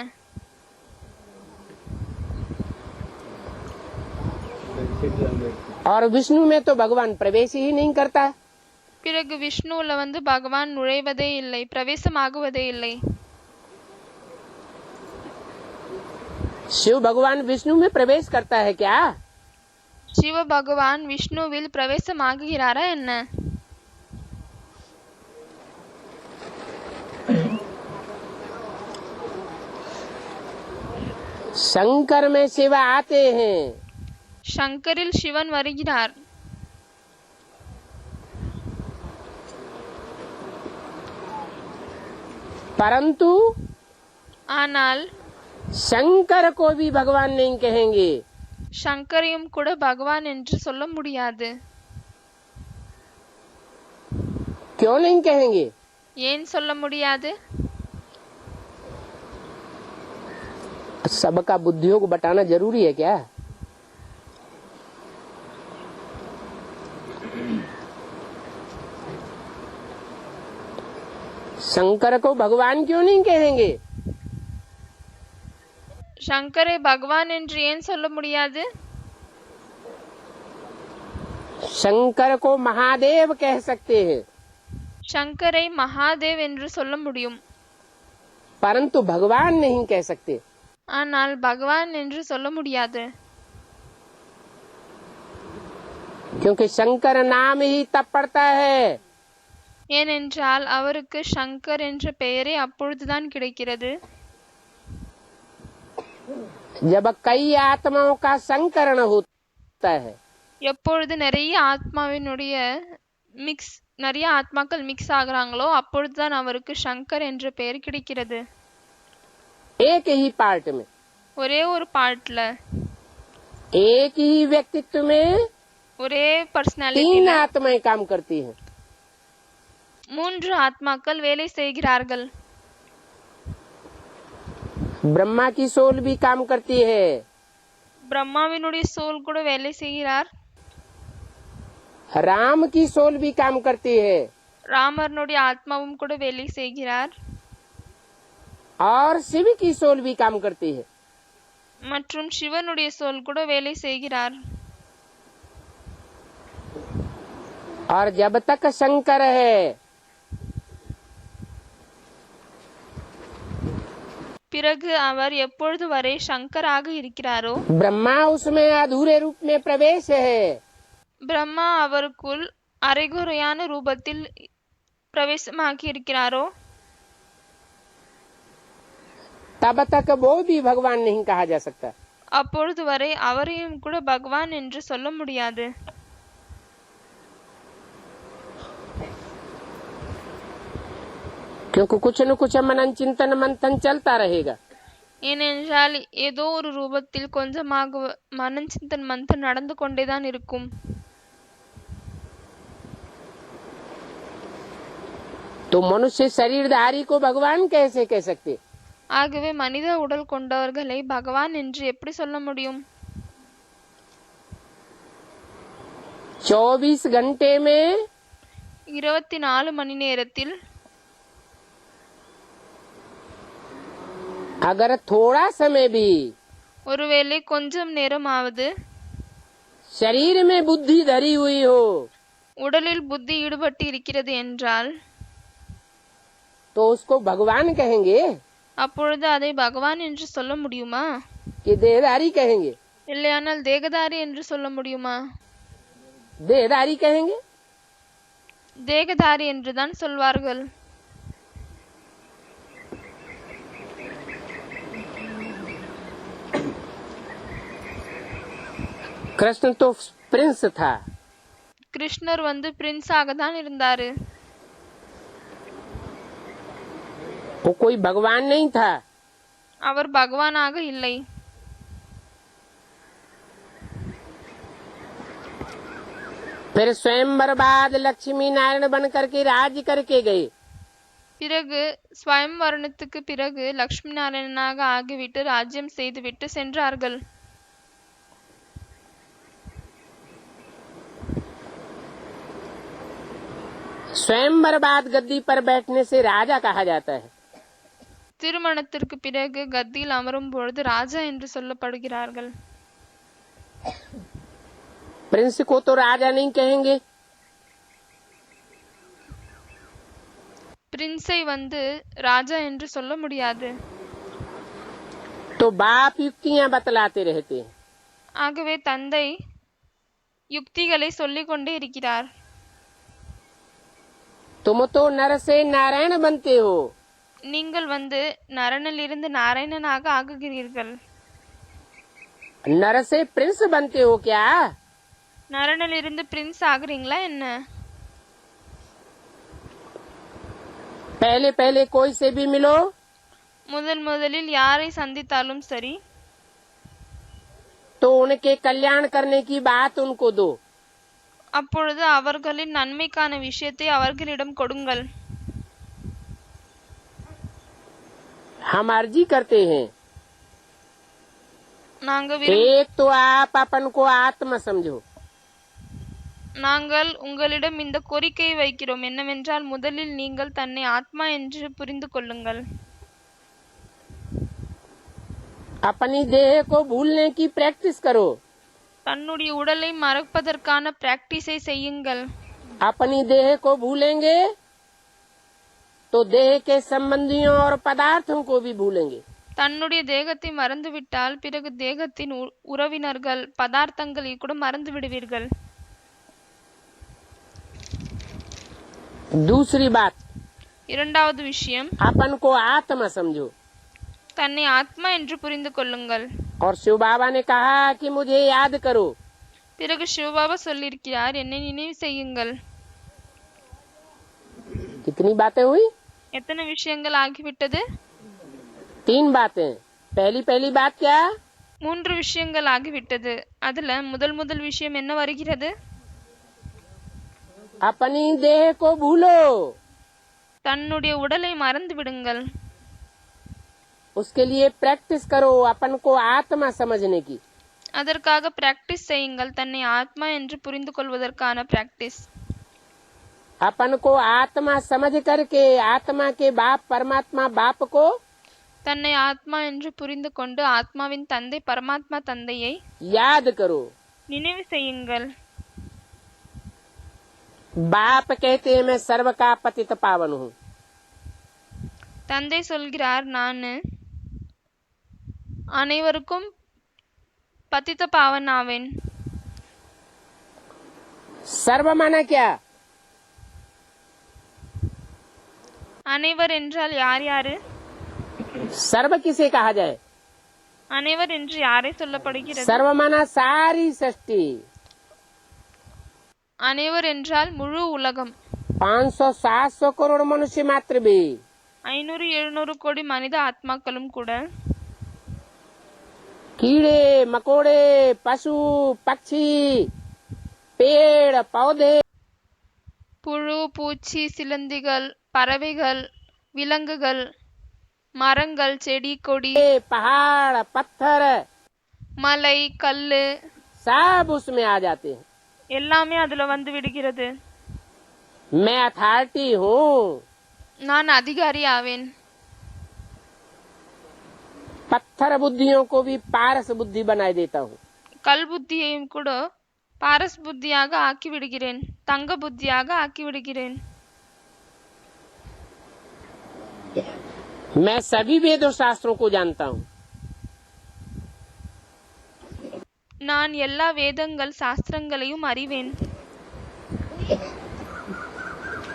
और विष्णु में तो भगवान प्रवेश ही नहीं करता। பிறகு விஷ்ணுவுல வந்து பகவான் நுழைவதே இல்லை, பிரவேசமாகுவதே இல்லை. शिव भगवान विष्णु में प्रवेश करता है क्या? சிவ பகவான் விஷ்ணுவில் பிரவேசமாகுகிறாரா என்ன? शंकर में शिव आते हैं, சங்கரில் சிவன் வருகிறார். परंतु ஆனால் शंकर को भी भगवान नहीं कहेंगे। சங்கரையும் கூட பகவான் என்று சொல்ல முடியாது. क्यों नहीं कहेंगे? ஏன் சொல்ல முடியாது? सबका बुद्धियों को बताना जरूरी है क्या? शंकर को भगवान क्यों नहीं कहेंगे? சங்கரை பகவான் என்று ஏன் சொல்ல முடியாது? शंकर को महादेव कह सकते हैं, சங்கரை மகாதேவ் என்று சொல்ல முடியும். परंतु भगवान नहीं कह सकते। ஆனால் பகவான் என்று சொல்ல முடியாது. क्योंकि शंकर नाम ही तब पड़ता है ஏனென்றால் அவருக்கு சங்கர் என்ற பெயரே அப்பொழுதுதான் கிடைக்கிறது, जब कई आत्माओं का संकरण होता है। எப்பொழுது நிறைய ஆத்மாவினுடைய நிறைய ஆத்மாக்கள் மிக்ஸ் ஆகுறாங்களோ அப்பொழுதுதான் அவருக்கு சங்கர் என்ற பெயர் கிடைக்கிறது. एक ही पार्ट में, ஒரே ஒரு பார்ட்ல, एक ही व्यक्तित्व में ஒரே 3 பர்சனாலிட்டில आत्माएं काम करती हैं। 3 ஆத்மாக்கள் வேலை செய்கிறார்கள். ब्रह्मा की सोल भी काम करती है, பிரம்மாவினுடைய சோல் கூட வேலை செய்கிறார். राम की सोल भी काम करती है, ராமர்னுடைய ஆத்மாவும் கூட வேலை செய்கிறார். और शिव की सोल भी काम करती है। மற்றும் சிவனுடைய சொல் கூட வேலை செய்கிறார். और जब तक शंकर है பிறகு அவர் எப்பொழுது வரை சங்கராக இருக்கிறாரோ ब्रह्मा उसमें अधूरे रूप में प्रवेश है, பிரம்மா அவருக்குள் அரைகுறையான ரூபத்தில் பிரவேசமாகி இருக்கிறாரோ तब तक वो भी भगवान नहीं कहा जा सकता। அப்பொழுது வரை அவரையும் கூட பகவான் என்று சொல்ல முடியாது. क्योंकि कुछ न कुछ मनन चिंतन मंथन चलता रहेगा। ஏனென்றால் ஏதோ ஒரு ரூபத்தில் கொஞ்சமாக மனஞ்சிந்தன் மந்தன் நடந்து கொண்டேதான் இருக்கும். तो मनुष्य शरीरधारी को भगवान कैसे कह सकते? ஆகவே மனித உடல் கொண்டவர்களை பகவான் என்று எப்படி சொல்ல முடியும்? 24 घंटे में 24 மணி நேரத்தில் अगर थोड़ा समय भी ஒருவேளை கொஞ்சம் நேரமாவது शरीर में बुद्धि धरी हुई हो உடலில் புத்தி ஈடுபட்டு இருக்கிறது என்றால் तो उसको भगवान कहेंगे அப்பொழுது அதை பகவான் என்று சொல்ல முடியுமா? कि देहधारी कहेंगे? இல்லையானால் தேகதாரி என்று சொல்ல முடியுமா? देहधारी कहेंगे। தேகதாரி என்றுதான் சொல்வார்கள். कृष्ण तो प्रिंस था, கிருஷ்ணர் பிரின்ஸாக தான் இருந்தாரு. वो कोई भगवान नहीं था। அவர் பகவானாக இல்லை. फिर स्वयंवर बाद लक्ष्मी नारायण बन करके राज्य करके गए। பிறகு ஸ்வயம்வரணத்துக்கு பிறகு லக்ஷ்மி நாராயணனாக ஆகிவிட்டு ராஜ்யம் செய்துவிட்டு சென்றார்கள். स्वयंवर बाद गद्दी पर बैठने से राजा कहा जाता है। திருமணத்திற்கு பிறகு கத்தியில் அமரும் பொழுது ராஜா என்று சொல்லப்படுகிறார்கள். प्रिंस को तो राजा नहीं कहेंगे। பிரின்ஸை ராஜா என்று சொல்ல முடியாது. तो बाप युक्तियां बतलाते रहते हैं। ஆகவே தந்தை யுக்திகளை சொல்லிக் கொண்டே இருக்கிறார். तुम तो नर से नारायण बनते हो। நீங்கள் நரனிலிருந்து நாராயணனாக ஆகுகிறீர்கள். नर से प्रिंस बनते हो क्या? நரனிலிருந்து பிரின்ஸ் ஆகுறீங்களா என்ன? पहले पहले कोई से भी मिलो, முதலில் யாரை சந்தித்தாலும் சரி, तो उनके कल्याण करने की बात उनको दो। அப்பொழுது அவர்களின் நன்மைக்கான விஷயத்தை அவர்களிடம் கொடுங்கள். हम अर्जी करते हैं, एक तो आप अपन को आत्मा समझो। நாங்கள் உங்களிடம் இந்த கோரிக்கையை வைக்கிறோம். என்னவென்றால் முதலில் நீங்கள் தன்னை ஆத்மா என்று புரிந்து கொள்ளுங்கள். अपनी देह को भूलने की प्रैक्टिस करो। தன்னுடைய உடலை மறப்பதற்கான பிராக்டிஸை செய்யுங்கள். अपनी देह को भूलेंगे तो देह के संबंधियों और पदार्थों को भी भूलेंगे। தன்னுடைய தேகத்தை மறந்துவிட்டால் பிறகு தேகத்தின் உறவினர்கள் பதார்த்தங்களை கூட மறந்து விடுவீர்கள். दूसरी बात, இரண்டாவது விஷயம், अपन को आत्मा समझो। தன்னை ஆத்மா என்று புரிந்து கொள்ளுங்கள். और शिव बाबा ने कहा कि मुझे याद करो। பிறகு சிவபாபா சொல்லியிருக்கிறார், என்னை நினைவு செய்யுங்கள். कितनी बातें हुई? எத்தனை விஷயங்கள் ஆகிவிட்டது? 3 बातें। पहली बात क्या? 3 விஷயங்கள் ஆகிவிட்டது. அதுல முதல் விஷயம் என்ன வருகிறது? अपनी देह को भूलो। தன்னுடைய உடலை மறந்து விடுங்கள். उसके लिए प्रैक्टिस करो अपन को आत्मा समझने की। அதற்காக பிராக்டிஸ் செய்யுங்கள், தன்னை ஆத்மா என்று புரிந்து கொள்வதற்கான பிராக்டிஸ். अपन को आत्मा समझ करके आत्मा के बाप परमात्मा बाप को தன்னை ஆத்மா என்று புரிந்து கொண்டு ஆத்மாவின் தந்தை பரமாத்மா தந்தையை याद करो। நினைவு செய்யுங்கள்। बाप कहते हैं मैं सर्व का पतित पावन हूँ। தந்தை சொல்கிறார் நான் அனைவருக்கும் பதித்த பாவன் ஆவேன்। सर्व माना क्या? அனைவர் என்றால் யார் யாரு? सर्व किसे कहा जाए? அனைவர் என்று யாரை சொல்லப்படுகிறது? सर्व माना सारी सृष्टि। அனைவர் என்றால் முழு உலகம்। 500-700 करोड़ मनुष्य मात्र भी। 500-700 கோடி மனித ஆத்மாக்களும் கூட, कीड़े मकोड़े पशु पक्षी पेड़ पौधे, புழு பூச்சி சிலந்திகள் பறவைகள் விலங்குகள் மரங்கள் செடி கொடி पहाड़ पत्थर மலை கல்லு सब उसमें आ जाते हैं। எல்லாமே அதுல வந்து விடுகிறது। मैं अथॉरिटी हूँ। நான் அதிகாரி ஆவேன்। पत्थर बुद्धियों को भी पारस बुद्धि बनाए देता हूँ। கல் புத்தியையும் கூட பாரஸ் புத்தியாக ஆக்கி விடுகிறேன், தங்க புத்தியாக ஆக்கி விடுகிறேன்। मैं सभी वेदों शास्त्रों को जानता हूँ। நான் எல்லா வேதங்கள் சாஸ்திரங்களையும் அறிவேன்।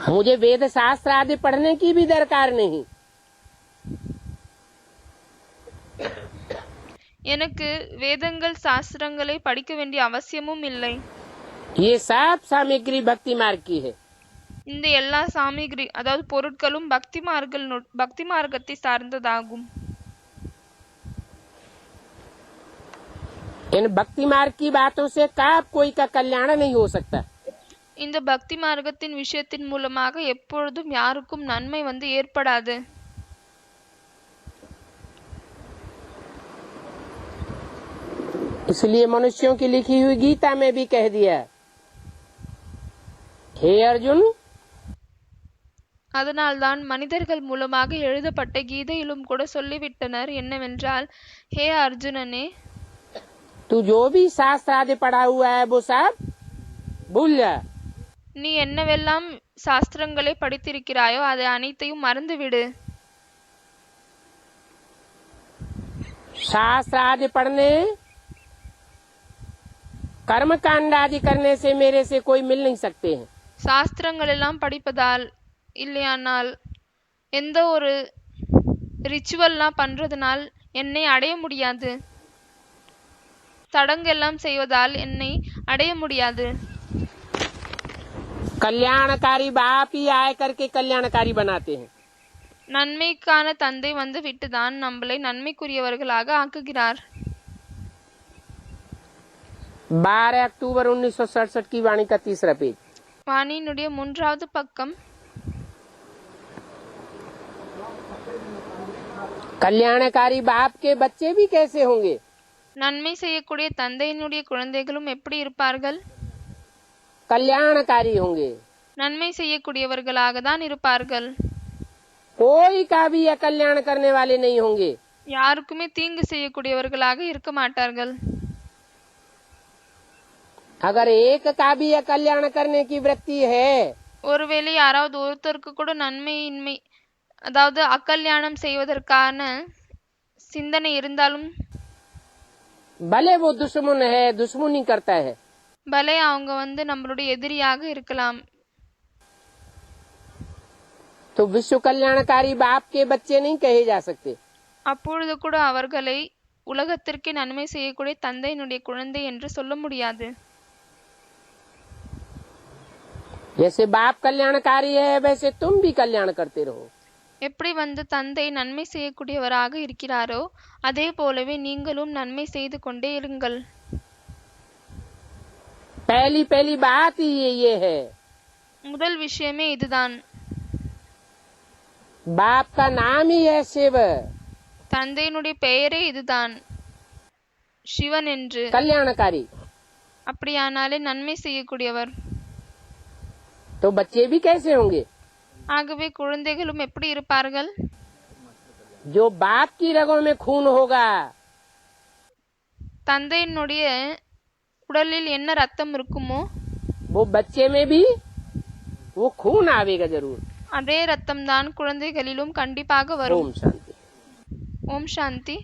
मुझे वेद शास्त्र आदि पढ़ने की भी दरकार नहीं। எனக்கு வேதங்கள் சாஸ்திரங்களை படிக்க வேண்டிய அவசியமும் இல்லை। ये सब सामग्री भक्ति मार्ग की है। இந்த எல்லா சாமிகிரி அதாவது பொருட்களும் பக்தி மார்க்கத்தை சார்ந்ததாகும்। इन भक्ति मार्ग की बातों से कब कोई का कल्याण नहीं हो सकता। இந்த பக்தி மார்க்கத்தின் விஷயத்தின் மூலமாக எப்பொழுதும் யாருக்கும் நன்மை வந்து ஏற்படாது। इसलिए मनुष्यों की लिखी हुई गीता में भी कह दिया, हे अर्जुन, அதனால்தான் மனிதர்கள் மூலமாக எழுதப்பட்ட கீதையிலும் கூட சொல்லிவிட்டனர் என்னவென்றால், ஹே அர்ஜுனனே, तू जो भी शास्त्र आदि पढ़ा हुआ है वो सब भूल जा। நீ என்னவெல்லாம் சாஸ்திரங்களை படித்திருக்கிறாயோ அதை அனைத்தையும் மறந்துவிடு। शास्त्र आदि पढ़ने कर्म कांड आदि करने से मेरे से कोई मिल नहीं सकते हैं। சாஸ்திரங்கள் எல்லாம் படிப்பதால் இல்லையானால் எந்த ஒரு ரிச்சுவல்லாம் பண்றதுனால் என்னை அடைய முடியாது। சடங்கெல்லாம் செய்வதால் என்னை அடைய முடியாது। कल्याणकारी बाप ही आए करके कल्याणकारी बनाते हैं। நன்மைக்கான தந்தை வந்து விட்டுதான் நம்மளை நன்மைக்குரியவர்களாக ஆக்குகிறார்। 12 अक्टूबर 1967 की वाणी का 3रा पेज। வாணியினுடைய 3வது பக்கம்। कल्याणकारी बाप के बच्चे भी कैसे होंगे? நன்மை செய்யக்கூடிய தந்தையினுடைய குழந்தைகளும் எப்படி இருப்பார்கள்? कल्याणकारी होंगे। நன்மை செய்யக்கூடியவர்களாக தான் இருப்பார்கள்। कोई का भी अकल्याण करने वाले नहीं होंगे। யாருக்குமே தீங்கு செய்யக்கூடியவர்களாக இருக்க மாட்டார்கள்। अगर एक का भी अकल्याण करने की वृत्ति है, ஒருவேளை யாராவது ஒருத்தருக்கு கூட நன்மையின்மை அதாவது அக்கல்யாணம் செய்வதற்கான சிந்தனை இருந்தாலும் भले वो दुश्मन है, दुश्मनी करता है, பலே அவங்க வந்து நம்மளுடைய எதிரியாக இருக்கலாம்। तो विश्व कल्याणकारी बाप के बच्चे नहीं कहे जा सकते। அப்பொழுது கூட அவர்களை உலகத்திற்கு நன்மை செய்யக்கூடிய தந்தையினுடைய குழந்தை என்று சொல்ல முடியாது। जैसे बाप कल्याणकारी है वैसे तुम भी कल्याण करते रहो। எப்படி வந்து தந்தை நன்மை செய்யக்கூடியவராக இருக்கிறாரோ அதே போலவே நீங்களும் நன்மை செய்து கொண்டே இருங்கள்। पहली बात ही ये है, முதல் விஷயமே இதுதான்। बाप का नाम ही है शिव। தந்தையினுடைய பெயரே இதுதான், சிவன் என்று। कल्याणकारी அப்படியானாலே நன்மை செய்யக்கூடியவர்। तो बच्चे भी कैसे होंगे? ஆகவே குழந்தைகளும் எப்படி இருப்பார்கள்? जो बाप की रगों में खून होगा தந்தையினுடைய உடலில் என்ன ரத்தம் இருக்குமோ वो बच्चे में भी वो खून आवेगा जरूर। அதே ரத்தம் தான் குழந்தைகளிலும் கண்டிப்பாக வரும். ओम शांति। ஓம் சாந்தி.